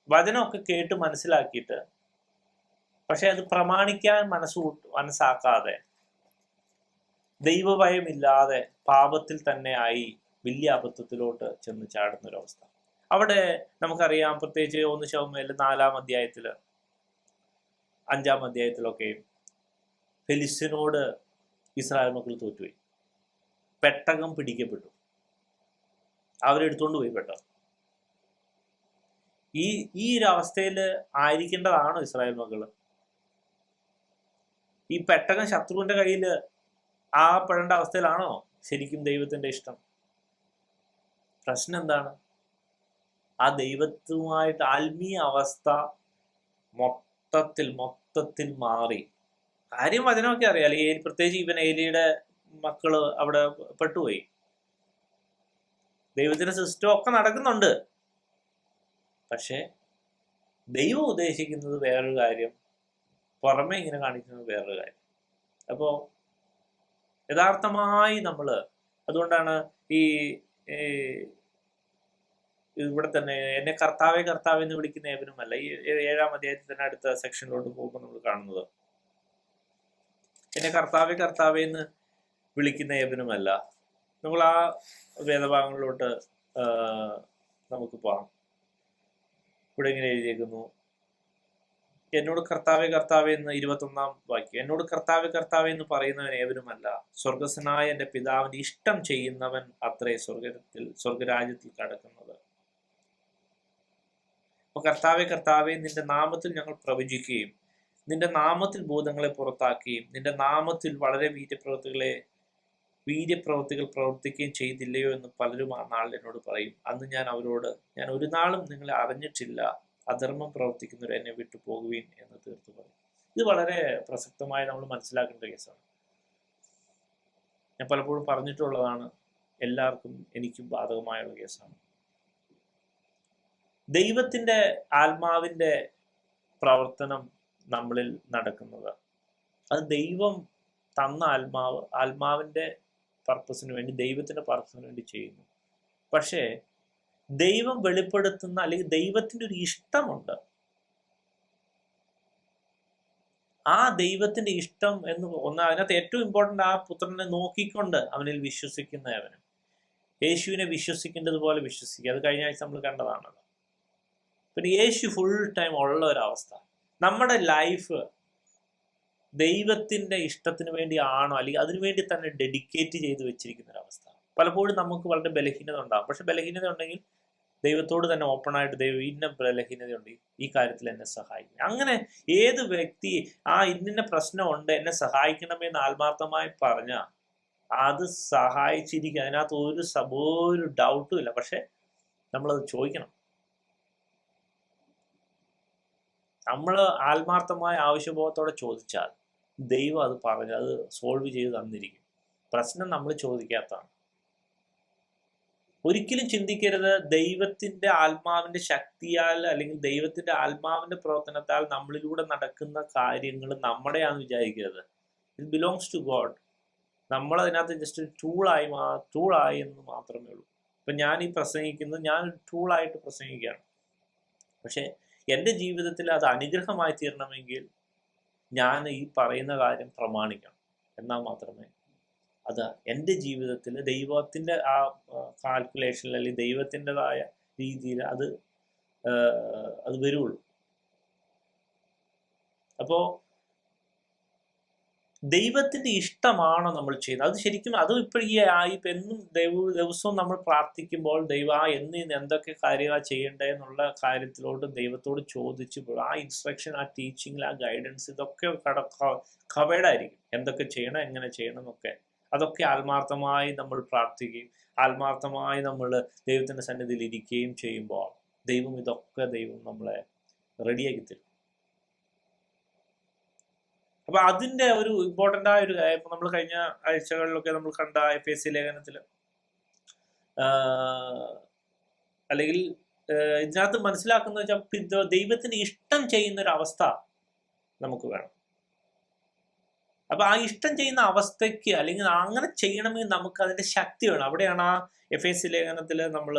വചനമൊക്കെ കേട്ട് മനസ്സിലാക്കിയിട്ട് പക്ഷെ അത് പ്രമാണിക്കാൻ മനസ്സാക്കാതെ, ദൈവഭയമില്ലാതെ പാപത്തിൽ തന്നെ ആയി വലിയ അബദ്ധത്തിലോട്ട് ചെന്ന് ചാടുന്നൊരവസ്ഥ. അവിടെ നമുക്കറിയാം, പ്രത്യേകിച്ച് 1 ശമൂവേൽ 4-ാം അധ്യായത്തില് 5-ാം അധ്യായത്തിലൊക്കെയും ഫെലിസ്ത്യനോട് ഇസ്രായേൽ മക്കൾ തോറ്റുപോയി. പെട്ടകം പിടിക്കപ്പെട്ടു, അവരെടുത്തോണ്ട് പോയി പെട്ടകം. ഈ ഒരു അവസ്ഥയിൽ ആയിരിക്കേണ്ടതാണോ ഇസ്രായേൽ മക്കള്? ഈ പെട്ടകം ശത്രുവിന്റെ കയ്യിൽ പെടേണ്ട അവസ്ഥയിലാണോ ശരിക്കും ദൈവത്തിന്റെ ഇഷ്ടം? പ്രശ്നം എന്താണ്? ആ ദൈവത്തുമായിട്ട് ആത്മീയ അവസ്ഥ മൊത്തത്തിൽ മാറി. കാര്യം വചനമൊക്കെ അറിയാം. പ്രത്യേകിച്ച് ഏലിയുടെ മക്കള് അവിടെ പെട്ടുപോയി. ദൈവത്തിന്റെ സിസ്റ്റം ഒക്കെ നടക്കുന്നുണ്ട്, പക്ഷെ ദൈവം ഉദ്ദേശിക്കുന്നത് വേറൊരു കാര്യം, പുറമെ ഇങ്ങനെ കാണിക്കുന്നത് വേറൊരു കാര്യം. അപ്പോൾ യഥാർത്ഥമായി അതുകൊണ്ടാണ് ഈ ഇവിടെ തന്നെ എന്നെ കർത്താവെ കർത്താവെ എന്ന് വിളിക്കുന്ന ഏവനുമല്ല, ഈ 7-ാം അധ്യായത്തിൽ തന്നെ അടുത്ത സെക്ഷനിലോട്ട് പോകുമ്പോൾ നമ്മൾ കാണുന്നത്, എന്നെ കർത്താവെ കർത്താവെ എന്ന് വിളിക്കുന്ന ഏവനുമല്ല. നമ്മൾ ആ വേദഭാഗങ്ങളിലോട്ട് നമുക്ക് പോകാം. ഇവിടെ ഇങ്ങനെ എഴുതിയേക്കുന്നു, എന്നോട് കർത്താവെ കർത്താവെ എന്ന് 21-ാം വാക്യം, എന്നോട് കർത്താവെ കർത്താവെ എന്ന് പറയുന്നവൻ ഏവനുമല്ല, സ്വർഗസ്വനായ എൻ്റെ പിതാവിന്റെ ഇഷ്ടം ചെയ്യുന്നവൻ അത്രേ സ്വർഗരാജ്യത്തിൽ കടക്കുന്നത്. അപ്പൊ കർത്താവെ കർത്താവെ, നിന്റെ നാമത്തിൽ ഞങ്ങൾ പ്രവചിക്കുകയും നിന്റെ നാമത്തിൽ ഭൂതങ്ങളെ പുറത്താക്കുകയും നിന്റെ നാമത്തിൽ വളരെ വീര്യപ്രവൃത്തികൾ പ്രവർത്തിക്കുകയും ചെയ്തില്ലയോ എന്ന് പലരും ആ നാളിൽ എന്നോട് പറയും. അന്ന് ഞാൻ അവരോട്, ഞാൻ ഒരു നാളും നിങ്ങളെ അറിഞ്ഞിട്ടില്ല, അധർമ്മം പ്രവർത്തിക്കുന്നവർ എന്നെ വിട്ടു പോകുവീൻ എന്ന് തീർത്തു പറയും. ഇത് വളരെ പ്രസക്തമായി നമ്മൾ മനസ്സിലാക്കേണ്ട കേസാണ്. ഞാൻ പലപ്പോഴും പറഞ്ഞിട്ടുള്ളതാണ്, എല്ലാവർക്കും എനിക്കും ബാധകമായുള്ള കേസാണ്. ദൈവത്തിൻ്റെ ആത്മാവിൻ്റെ പ്രവർത്തനം നമ്മളിൽ നടക്കുന്നത്, അത് ദൈവം തന്ന ആത്മാവിൻ്റെ പർപ്പസിന് വേണ്ടി, ദൈവത്തിൻ്റെ പർപ്പസിന് വേണ്ടി ചെയ്യുന്നു. പക്ഷേ ദൈവം വെളിപ്പെടുത്തുന്ന അല്ലെങ്കിൽ ദൈവത്തിൻ്റെ ഒരു ഇഷ്ടമുണ്ട്. ആ ദൈവത്തിൻ്റെ ഇഷ്ടം എന്ന് അതിനകത്ത് ഏറ്റവും ഇമ്പോർട്ടൻ്റ് ആ പുത്രനെ നോക്കിക്കൊണ്ട് അവനിൽ വിശ്വസിക്കുന്നവനും യേശുവിനെ വിശ്വസിക്കേണ്ടത് പോലെ വിശ്വസിക്കുക. അത് കഴിഞ്ഞ ആഴ്ച നമ്മൾ കണ്ടതാണല്ലോ. പിന്നെ യേശു ഫുൾ ടൈം ഉള്ള ഒരവസ്ഥ, നമ്മുടെ ലൈഫ് ദൈവത്തിൻ്റെ ഇഷ്ടത്തിന് വേണ്ടിയാണോ അല്ലെങ്കിൽ അതിനുവേണ്ടി തന്നെ ഡെഡിക്കേറ്റ് ചെയ്ത് വെച്ചിരിക്കുന്ന ഒരവസ്ഥ. പലപ്പോഴും നമുക്ക് വളരെ ബലഹീനത ഉണ്ടാകും. പക്ഷെ ബലഹീനത ഉണ്ടെങ്കിൽ ദൈവത്തോട് തന്നെ ഓപ്പണായിട്ട്, ദൈവം ഇന്ന ബലഹീനതയുണ്ട്, ഈ കാര്യത്തിൽ എന്നെ സഹായിക്കും. അങ്ങനെ ഏത് വ്യക്തി ഇന്ന പ്രശ്നമുണ്ട് എന്നെ സഹായിക്കണമെന്ന് ആത്മാർത്ഥമായി പറഞ്ഞാൽ അത് സഹായിച്ചിരിക്കും. അതിനകത്ത് ഒരു ഡൗട്ടും ഇല്ല. പക്ഷെ നമ്മളത് ചോദിക്കണം. നമ്മൾ ആത്മാർത്ഥമായ ആവശ്യബോധത്തോടെ ചോദിച്ചാൽ ദൈവം അത് അത് സോൾവ് ചെയ്ത് തന്നിരിക്കും. പ്രശ്നം നമ്മൾ ചോദിക്കാത്തതാണ്. ഒരിക്കലും ചിന്തിക്കരുത് ദൈവത്തിൻ്റെ ആത്മാവിൻ്റെ ശക്തിയാൽ അല്ലെങ്കിൽ ദൈവത്തിൻ്റെ ആത്മാവിൻ്റെ പ്രവർത്തനത്താൽ നമ്മളിലൂടെ നടക്കുന്ന കാര്യങ്ങൾ നമ്മുടെയാണെന്ന് വിചാരിക്കരുത്. It belongs to God. നമ്മളതിനകത്ത് ജസ്റ്റ് ഒരു ടൂളായി എന്ന് മാത്രമേ ഉള്ളൂ. ഇപ്പം ഞാൻ ഈ പ്രസംഗിക്കുന്നത് ഞാനൊരു ടൂളായിട്ട് പ്രസംഗിക്കുകയാണ്. പക്ഷേ എൻ്റെ ജീവിതത്തിൽ അത് അനുഗ്രഹമായി തീരണമെങ്കിൽ ഞാൻ ഈ പറയുന്ന കാര്യം പ്രമാണിക്കണം. എന്നാൽ മാത്രമേ അത് എൻ്റെ ജീവിതത്തിൽ ദൈവത്തിൻ്റെ ആ കാൽക്കുലേഷനിൽ അല്ലെങ്കിൽ ദൈവത്തിൻ്റെതായ രീതിയിൽ അത് വരുള്ളൂ. അപ്പോൾ ദൈവത്തിൻ്റെ ഇഷ്ടമാണോ നമ്മൾ ചെയ്യുന്നത്? അത് ശരിക്കും അതും ഇപ്പം എന്നും ദിവസവും നമ്മൾ പ്രാർത്ഥിക്കുമ്പോൾ എന്ന് എന്തൊക്കെ കാര്യങ്ങളാണ് ചെയ്യേണ്ടത് എന്നുള്ള കാര്യത്തിലോട്ട് ദൈവത്തോട് ചോദിച്ചു ആ ഇൻസ്ട്രക്ഷൻ, ആ ടീച്ചിങ്ങിൽ, ആ ഗൈഡൻസ്, ഇതൊക്കെ കവേഡായിരിക്കും. എന്തൊക്കെ ചെയ്യണം, എങ്ങനെ ചെയ്യണം എന്നൊക്കെ. അതൊക്കെ ആത്മാർത്ഥമായി നമ്മൾ പ്രാർത്ഥിക്കുകയും ആത്മാർത്ഥമായി നമ്മൾ ദൈവത്തിൻ്റെ സന്നിധിയിൽ ഇരിക്കുകയും ചെയ്യുമ്പോൾ ദൈവം നമ്മളെ റെഡിയാക്കി തരും. അപ്പൊ അതിൻ്റെ ഒരു ഇമ്പോർട്ടൻ്റ് ആയ ഒരു കാര്യം നമ്മൾ കഴിഞ്ഞ ആഴ്ചകളിലൊക്കെ നമ്മൾ കണ്ട എഫേസ്യ ലേഖനത്തിൽ അല്ലെങ്കിൽ ഇതിനകത്ത് മനസ്സിലാക്കുന്ന വെച്ചാൽ ദൈവത്തിന് ഇഷ്ടം ചെയ്യുന്ന ഒരു അവസ്ഥ നമുക്ക് വേണം. അപ്പൊ ആ ഇഷ്ടം ചെയ്യുന്ന അവസ്ഥയ്ക്ക് അല്ലെങ്കിൽ അങ്ങനെ ചെയ്യണമെങ്കിൽ നമുക്ക് അതിന്റെ ശക്തി വേണം. അവിടെയാണ് ആ എഫേസ്യ ലേഖനത്തിൽ നമ്മൾ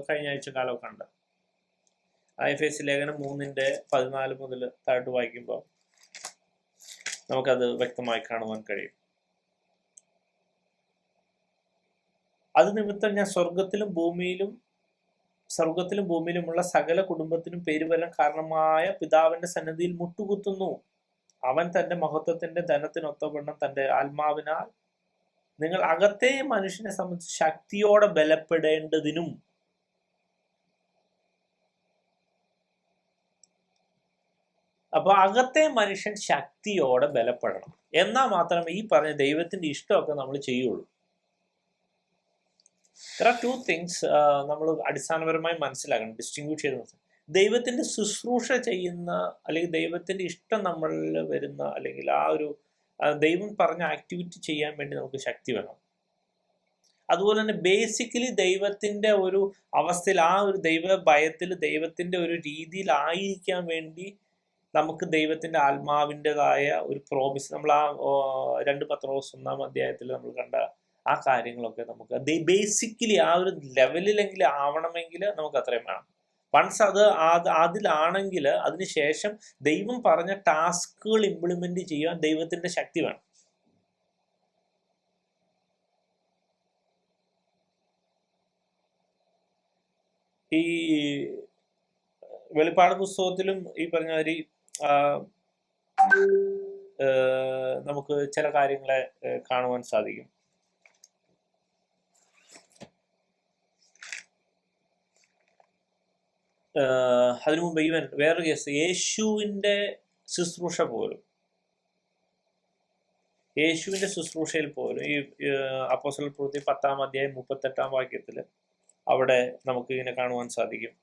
കഴിഞ്ഞ ആഴ്ച കാലം കണ്ടത്. ആ എഫേസ്യ ലേഖനം 3:14 മുതൽ താഴോട്ട് വായിക്കുമ്പോൾ നമുക്കത് വ്യക്തമായി കാണുവാൻ കഴിയും. അത് നിമിത്തം ഞാൻ സ്വർഗത്തിലും ഭൂമിയിലുമുള്ള സകല കുടുംബത്തിനും പേരുവരാൻ കാരണമായ പിതാവിന്റെ സന്നിധിയിൽ മുട്ടുകുത്തുന്നു. അവൻ തന്റെ മഹത്വത്തിന്റെ ധനത്തിനൊത്തവണ്ണം തന്റെ ആത്മാവിനാൽ നിങ്ങൾ അകത്തെ മനുഷ്യനെ സംബന്ധിച്ച് ശക്തിയോടെ ബലപ്പെടേണ്ടതിനും. അപ്പൊ അകത്തെ മനുഷ്യൻ ശക്തിയോടെ ബലപ്പെടണം. എന്നാൽ മാത്രമേ ഈ പറഞ്ഞ ദൈവത്തിന്റെ ഇഷ്ടമൊക്കെ നമ്മൾ ചെയ്യുള്ളൂ. There are two things നമ്മൾ അടിസ്ഥാനപരമായി മനസ്സിലാക്കണം, ഡിസ്റ്റിങ്വിഷ് ചെയ്ത്. ദൈവത്തിന്റെ ശുശ്രൂഷ ചെയ്യുന്ന അല്ലെങ്കിൽ ദൈവത്തിന്റെ ഇഷ്ടം നമ്മളിൽ വരുന്ന അല്ലെങ്കിൽ ആ ഒരു ദൈവം പറഞ്ഞ ആക്ടിവിറ്റി ചെയ്യാൻ വേണ്ടി നമുക്ക് ശക്തി വേണം. അതുപോലെ തന്നെ ബേസിക്കലി ദൈവത്തിന്റെ ഒരു അവസ്ഥയിൽ, ആ ഒരു ദൈവ ഭയത്തിൽ, ദൈവത്തിന്റെ ഒരു രീതിയിൽ ആയിരിക്കാൻ വേണ്ടി നമുക്ക് ദൈവത്തിന്റെ ആത്മാവിൻ്റെതായ ഒരു പ്രോമിസ്, നമ്മൾ ആ 2 പത്രോസ് 1-ാം അധ്യായത്തിൽ നമ്മൾ കണ്ട ആ കാര്യങ്ങളൊക്കെ നമുക്ക് ബേസിക്കലി ആ ഒരു ലെവലിലെങ്കിലും ആവണമെങ്കിൽ നമുക്ക് അത്രയും വേണം. വൺസ് അതിലാണെങ്കിൽ അതിനുശേഷം ദൈവം പറഞ്ഞ ടാസ്കുകൾ ഇംപ്ലിമെന്റ് ചെയ്യാൻ ദൈവത്തിന്റെ ശക്തി വേണം. ഈ വെളിപ്പാട് പുസ്തകത്തിലും ഈ പറഞ്ഞ മാതിരി നമുക്ക് ചില കാര്യങ്ങളെ കാണുവാൻ സാധിക്കും. അതിനു മുമ്പ് വേറൊരു കേസ്, യേശുവിൻ്റെ ശുശ്രൂഷയിൽ പോലും ഈ അപ്പോസ്തല പ്രവൃത്തി 10-ാം അധ്യായം 38-ാം വാക്യത്തിൽ അവിടെ നമുക്ക് ഇങ്ങനെ കാണുവാൻ സാധിക്കും.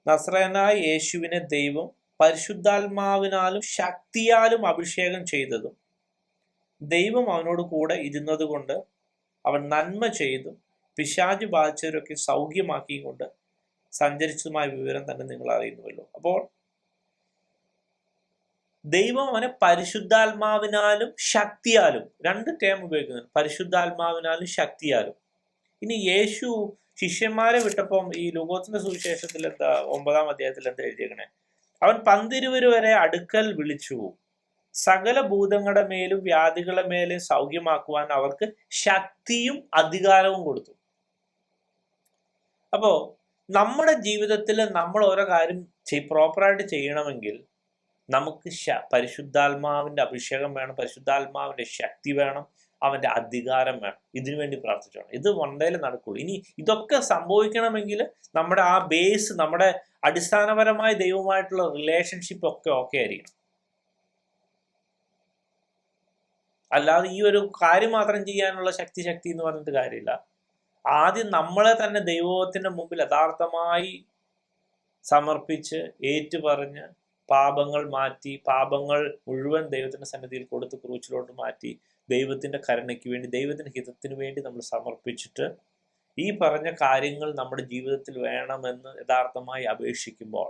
നസ്രയനായ യേശുവിനെ ദൈവം പരിശുദ്ധാത്മാവിനാലും ശക്തിയാലും അഭിഷേകം ചെയ്തതും ദൈവം അവനോട് കൂടെ ഇരുന്നത് കൊണ്ട് അവൻ നന്മ ചെയ്തും പിശാച് ബാധിച്ചവരൊക്കെ സൗഖ്യമാക്കിയും കൊണ്ട് സഞ്ചരിച്ചതുമായ വിവരം തന്നെ നിങ്ങൾ അറിയുന്നുവല്ലോ. അപ്പോൾ ദൈവം അവനെ പരിശുദ്ധാത്മാവിനാലും ശക്തിയാലും, രണ്ട് ടേം ഉപയോഗിക്കുന്നുണ്ട്, പരിശുദ്ധാത്മാവിനാലും ശക്തിയാലും. ഇനി യേശു ശിഷ്യന്മാരെ വിട്ടപ്പം ഈ ലൂക്കോസിന്റെ സുവിശേഷത്തിൽ എന്താ 9-ാം അധ്യായത്തിൽ എന്താ എഴുതിയേക്കണേ? അവൻ 12 വരെ അടുക്കൽ വിളിച്ചു, സകല ഭൂതങ്ങളുടെ മേലും വ്യാധികളുടെ മേലും സൗഖ്യമാക്കുവാൻ അവർക്ക് ശക്തിയും അധികാരവും കൊടുത്തു. അപ്പോ നമ്മുടെ ജീവിതത്തിൽ നമ്മൾ ഓരോ കാര്യം പ്രോപ്പറായിട്ട് ചെയ്യണമെങ്കിൽ നമുക്ക് പരിശുദ്ധാത്മാവിന്റെ അഭിഷേകം വേണം, പരിശുദ്ധാത്മാവിന്റെ ശക്തി വേണം, അവന്റെ അധികാരം വേണം. ഇതിനു വേണ്ടി പ്രാർത്ഥിച്ചോണം. ഇത് വണ്ടയിൽ നടക്കുള്ളൂ. ഇനി ഇതൊക്കെ സംഭവിക്കണമെങ്കിൽ നമ്മുടെ ആ ബേസ്, നമ്മുടെ അടിസ്ഥാനപരമായ ദൈവമായിട്ടുള്ള റിലേഷൻഷിപ്പ് ഒക്കെ ഓക്കെ ആയിരിക്കണം. അല്ലാതെ ഈ ഒരു കാര്യം മാത്രം ചെയ്യാനുള്ള ശക്തി എന്ന് പറഞ്ഞിട്ട് കാര്യമില്ല. ആദ്യം നമ്മളെ തന്നെ ദൈവത്തിന്റെ മുമ്പിൽ യഥാർത്ഥമായി സമർപ്പിച്ച് ഏറ്റുപറഞ്ഞ് പാപങ്ങൾ മാറ്റി, പാപങ്ങൾ മുഴുവൻ ദൈവത്തിന്റെ സന്നിധിയിൽ കൊടുത്ത് ക്രൂശിലോട്ട് മാറ്റി ദൈവത്തിന്റെ കരുണയ്ക്ക് വേണ്ടി, ദൈവത്തിന്റെ ഹിതത്തിന് വേണ്ടി നമ്മൾ സമർപ്പിച്ചിട്ട് ഈ പറഞ്ഞ കാര്യങ്ങൾ നമ്മുടെ ജീവിതത്തിൽ വേണമെന്ന് യഥാർത്ഥമായി അപേക്ഷിക്കുമ്പോൾ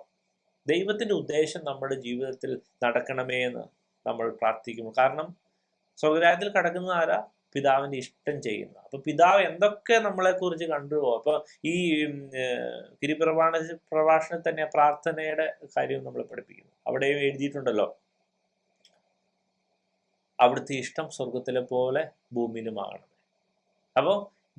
ദൈവത്തിന്റെ ഉദ്ദേശം നമ്മുടെ ജീവിതത്തിൽ നടക്കണമേ എന്ന് നമ്മൾ പ്രാർത്ഥിക്കുന്നു. കാരണം സ്വർഗ്ഗരാജ്യത്തിൽ കടക്കുന്ന ആരാ? പിതാവിന്റെ ഇഷ്ടം ചെയ്യുന്ന. അപ്പൊ പിതാവ് എന്തൊക്കെ നമ്മളെ കുറിച്ച് കണ്ടുപോകും. അപ്പൊ ഈ പ്രഭാഷണത്തിൽ തന്നെ പ്രാർത്ഥനയുടെ കാര്യവും നമ്മൾ പഠിപ്പിക്കുന്നു. അവിടെയും എഴുതിയിട്ടുണ്ടല്ലോ, അവിടുത്തെ ഇഷ്ടം സ്വർഗത്തിലെ പോലെ ഭൂമിയിലുമാകണം. അപ്പോൾ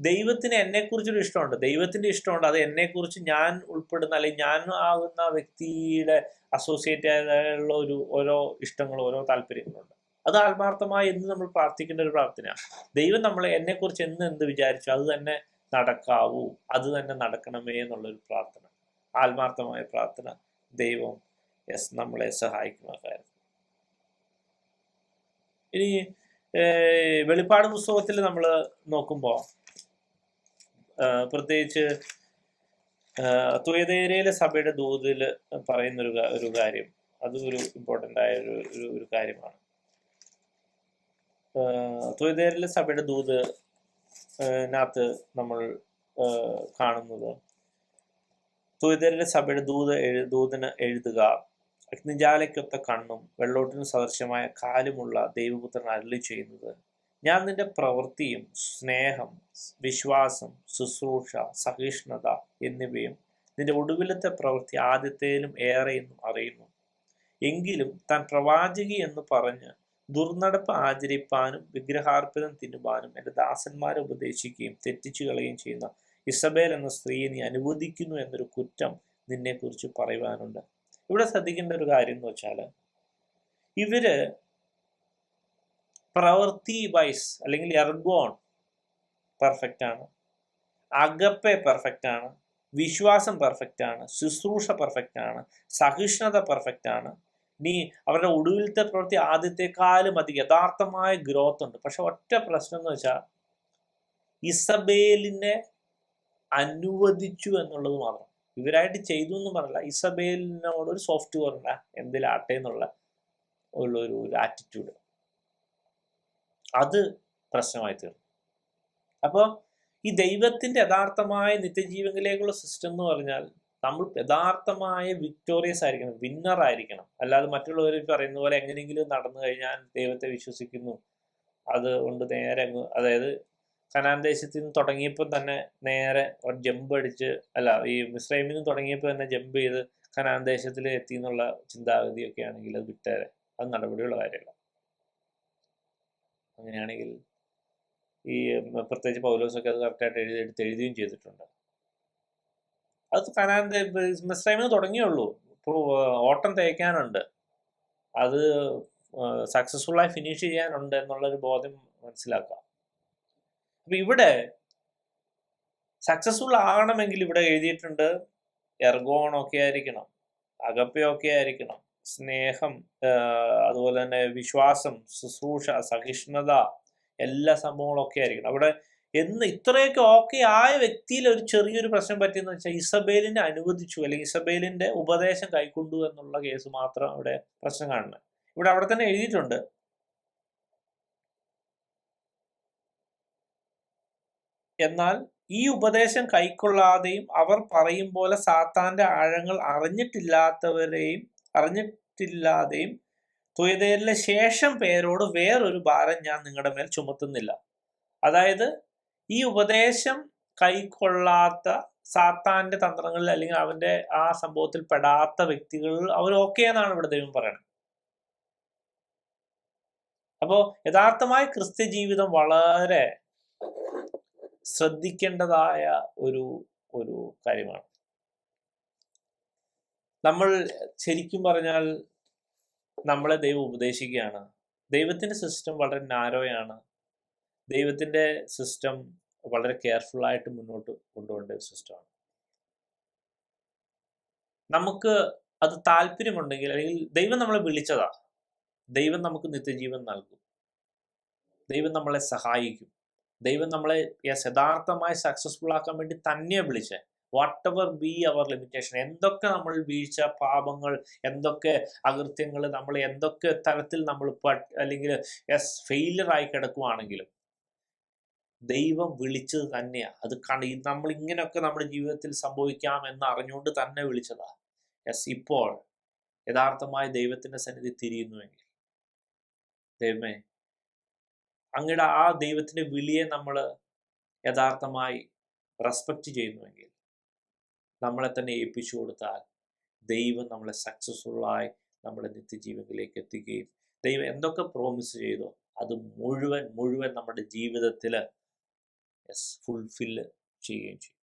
ദൈവത്തിന് എന്നെക്കുറിച്ചൊരു ഇഷ്ടമുണ്ട്, ദൈവത്തിന്റെ ഇഷ്ടമുണ്ട്. അത് എന്നെക്കുറിച്ച് ഞാൻ ഉൾപ്പെടുന്ന, അല്ലെങ്കിൽ ഞാൻ ആകുന്ന വ്യക്തിയുടെ അസോസിയേറ്റ് ആയിട്ടുള്ള ഓരോ ഇഷ്ടങ്ങളും ഓരോ താല്പര്യങ്ങളുണ്ട്. അത് ആത്മാർത്ഥമായി എന്ന് നമ്മൾ പ്രാർത്ഥിക്കേണ്ട ഒരു പ്രാർത്ഥനയാണ്. ദൈവം നമ്മളെ എന്നെക്കുറിച്ച് എന്ത് വിചാരിച്ചു അത് തന്നെ നടക്കാവൂ, അത് തന്നെ നടക്കണമേ എന്നുള്ളൊരു പ്രാർത്ഥന, ആത്മാർത്ഥമായ പ്രാർത്ഥന ദൈവം നമ്മളെ സഹായിക്കുന്ന കാര്യം. ഇനി വെളിപ്പാട് പുസ്തകത്തിൽ നമ്മൾ നോക്കുമ്പോൾ പ്രത്യേകിച്ച് തുയദേരയിലെ സഭയുടെ ദൂതിൽ പറയുന്ന ഒരു കാര്യം, അതും ഒരു ഇമ്പോർട്ടൻ്റ് ആയ ഒരു കാര്യമാണ്. തുയദേരയിലെ സഭയുടെ ദൂതിനകത്ത് നമ്മൾ കാണുന്നത്, തുയദേരയിലെ സഭയുടെ ദൂതന് എഴുതുക, അഗ്നിജാലയ്ക്കൊത്ത കണ്ണും വെള്ളോട്ടിന് സദൃശമായ കാലുമുള്ള ദൈവപുത്രൻ അരുളി ചെയ്യുന്നത്, ഞാൻ നിന്റെ പ്രവൃത്തിയും സ്നേഹം, വിശ്വാസം, ശുശ്രൂഷ, സഹിഷ്ണുത എന്നിവയും നിന്റെ ഒടുവിലത്തെ പ്രവൃത്തി ആദ്യത്തേലും ഏറെയെന്നും അറിയുന്നു. എങ്കിലും താൻ പ്രവാചകി എന്ന് പറഞ്ഞ് ദുർനടപ്പ് ആചരിപ്പാനും വിഗ്രഹാർപ്പിതം തിന്നുവാനും എൻ്റെ ദാസന്മാരെ ഉപദേശിക്കുകയും തെറ്റിച്ചു കളയുകയും ചെയ്യുന്ന ഇസബേൽ എന്ന സ്ത്രീയെ നീ അനുവദിക്കുന്നു എന്നൊരു കുറ്റം നിന്നെക്കുറിച്ച് പറയുവാനുണ്ട്. ഇവിടെ ശ്രദ്ധിക്കേണ്ട ഒരു കാര്യം എന്ന് വെച്ചാൽ, ഇവര് പ്രവൃത്തി വൈസ് അല്ലെങ്കിൽ എർഗോൺ പെർഫെക്റ്റ് ആണ്, അഗപ്പെ പെർഫെക്റ്റ് ആണ്, വിശ്വാസം പെർഫെക്റ്റ് ആണ്, ശുശ്രൂഷ പെർഫെക്റ്റ് ആണ്, സഹിഷ്ണുത പെർഫെക്റ്റ് ആണ്. ഇനി അവരുടെ ഒടുവിലത്തെ പ്രവൃത്തി ആദ്യത്തെക്കാളും അധികം യഥാർത്ഥമായ ഗ്രോത്ത് ഉണ്ട്. പക്ഷെ ഒറ്റ പ്രശ്നം എന്ന് വെച്ചാൽ ഇസബേലിനെ അനുവദിച്ചു എന്നുള്ളത് മാത്രം. ഇവരായിട്ട് ചെയ്തു എന്ന് പറഞ്ഞില്ല, ഇസബേലിനോട് ഒരു സോഫ്റ്റ് കോർണ എന്തെങ്കിലും ആട്ടെ എന്നുള്ള ഒരു ആറ്റിറ്റ്യൂഡ്, അത് പ്രശ്നമായി തീർന്നു. അപ്പോൾ ഈ ദൈവത്തിന്റെ യഥാർത്ഥമായ നിത്യജീവനിലേക്കുള്ള സിസ്റ്റം എന്ന് പറഞ്ഞാൽ നമ്മൾ യഥാർത്ഥമായ വിക്ടോറിയസ് ആയിരിക്കണം, വിന്നർ ആയിരിക്കണം. അല്ലാതെ മറ്റുള്ളവർ പറയുന്ന പോലെ എങ്ങനെയെങ്കിലും നടന്നു കഴിഞ്ഞാൽ ദൈവത്തെ വിശ്വസിക്കുന്നു അത് കൊണ്ട് നേരെ അതായത് കനാൻ ദേശത്തിൽ നിന്ന് തുടങ്ങിയപ്പോൾ തന്നെ നേരെ ജമ്പ് അടിച്ച്, ഈ മിസ്രൈമിൽ നിന്ന് തുടങ്ങിയപ്പോൾ തന്നെ ജമ്പ് ചെയ്ത് കനാൻ ദേശത്തിൽ എത്തി എന്നുള്ള ചിന്താഗതിയൊക്കെ ആണെങ്കിൽ അത് വിട്ടേരെ, അത് നടപടിയുള്ള കാര്യമല്ല. അങ്ങനെയാണെങ്കിൽ ഈ പ്രത്യേകിച്ച് പൗലോസൊക്കെ അത് കറക്റ്റായിട്ട് എഴുതുകയും ചെയ്തിട്ടുണ്ട്. അത് കനാൻ മിസ്രൈമിൽ നിന്ന് തുടങ്ങിയുള്ളൂ, ഇപ്പോൾ ഓട്ടം തേക്കാനുണ്ട്, അത് സക്സസ്ഫുള്ളായി ഫിനിഷ് ചെയ്യാനുണ്ട് എന്നുള്ളൊരു ബോധം മനസ്സിലാക്കാം. അപ്പൊ ഇവിടെ സക്സസ്ഫുൾ ആകണമെങ്കിൽ ഇവിടെ എഴുതിയിട്ടുണ്ട് എർഗോണൊക്കെ ആയിരിക്കണം, അഗപ്പയൊക്കെ ആയിരിക്കണം, സ്നേഹം, അതുപോലെ തന്നെ വിശ്വാസം, ശുശ്രൂഷ, സഹിഷ്ണുത, എല്ലാ സംഭവങ്ങളൊക്കെ ആയിരിക്കണം. അവിടെ എന്ന് ഇത്രയൊക്കെ ഓക്കെ ആയ വ്യക്തിയിൽ ഒരു ചെറിയൊരു പ്രശ്നം പറ്റിയെന്ന് വെച്ചാൽ ഇസബേലിനെ അനുവദിച്ചു, അല്ലെങ്കിൽ ഇസബേലിന്റെ ഉപദേശം കൈക്കൊണ്ടു എന്നുള്ള കേസ് മാത്രം അവിടെ പ്രശ്നം കാണുന്നത്. അവിടെ തന്നെ എഴുതിയിട്ടുണ്ട്, എന്നാൽ ഈ ഉപദേശം കൈക്കൊള്ളാതെയും അവർ പറയും പോലെ സാത്താന്റെ ആഴങ്ങൾ അറിഞ്ഞിട്ടില്ലാതെയും തുയതേരിലെ ശേഷം പേരോട് വേറൊരു ഭാരം ഞാൻ നിങ്ങളുടെ മേൽ ചുമത്തുന്നില്ല. അതായത് ഈ ഉപദേശം കൈക്കൊള്ളാത്ത, സാത്താന്റെ തന്ത്രങ്ങളിൽ അല്ലെങ്കിൽ അവന്റെ ആ സംഭവത്തിൽ പെടാത്ത വ്യക്തികൾ അവർ ഓക്കെ എന്നാണ് ഇവിടെ ദൈവം പറയുന്നത്. അപ്പോ യഥാർത്ഥമായ ക്രിസ്ത്യ ജീവിതം വളരെ ശ്രദ്ധിക്കേണ്ടതായ ഒരു ഒരു കാര്യമാണ്. നമ്മൾ ശരിക്കും പറഞ്ഞാൽ നമ്മളെ ദൈവം ഉപദേശിക്കുകയാണ്. ദൈവത്തിന്റെ സിസ്റ്റം വളരെ നാരോയാണ്. ദൈവത്തിന്റെ സിസ്റ്റം വളരെ കെയർഫുൾ ആയിട്ട് മുന്നോട്ട് കൊണ്ടുപോകേണ്ട ഒരു സിസ്റ്റമാണ്. നമുക്ക് അത് താല്പര്യമുണ്ടെങ്കിൽ, അല്ലെങ്കിൽ ദൈവം നമ്മളെ വിളിച്ചതാ, ദൈവം നമുക്ക് നിത്യജീവൻ നൽകും, ദൈവം നമ്മളെ സഹായിക്കും, ദൈവം നമ്മളെ യഥാർത്ഥമായി സക്സസ്ഫുൾ ആക്കാൻ വേണ്ടി തന്നെയാണ് വിളിച്ചത്. വാട്ട് എവർ ബി അവർ ലിമിറ്റേഷൻ, എന്തൊക്കെ നമ്മൾ വീഴ്ച, പാപങ്ങൾ, എന്തൊക്കെ അകൃത്യങ്ങൾ, നമ്മൾ എന്തൊക്കെ തരത്തിൽ നമ്മൾ അല്ലെങ്കിൽ ഫെയിലിയർ ആയി കിടക്കുവാണെങ്കിലും ദൈവം വിളിച്ചത് തന്നെയാണ്. അത് നമ്മൾ ഇങ്ങനെയൊക്കെ നമ്മുടെ ജീവിതത്തിൽ സംഭവിക്കാം എന്ന് അറിഞ്ഞുകൊണ്ട് തന്നെ വിളിച്ചതാ. ഇപ്പോൾ യഥാർത്ഥമായി ദൈവത്തിന്റെ സന്നിധി തിരിയുന്നുവെങ്കിൽ, ദൈവമേ അങ്ങയുടെ ആ ദൈവത്തിന്റെ വിളിയെ നമ്മൾ യഥാർത്ഥമായി റെസ്പെക്റ്റ് ചെയ്യുന്നുവെങ്കിൽ, നമ്മളെ തന്നെ ഏൽപ്പിച്ചു കൊടുത്താൽ ദൈവം നമ്മളെ സക്സസ്ഫുള്ളായി നമ്മുടെ നിത്യജീവനിലേക്ക് എത്തിക്കുകയും ദൈവം എന്തൊക്കെ പ്രോമിസ് ചെയ്തോ അത് മുഴുവൻ നമ്മുടെ ജീവിതത്തിൽ ഫുൾഫില്ല് ചെയ്യുകയും ചെയ്യും.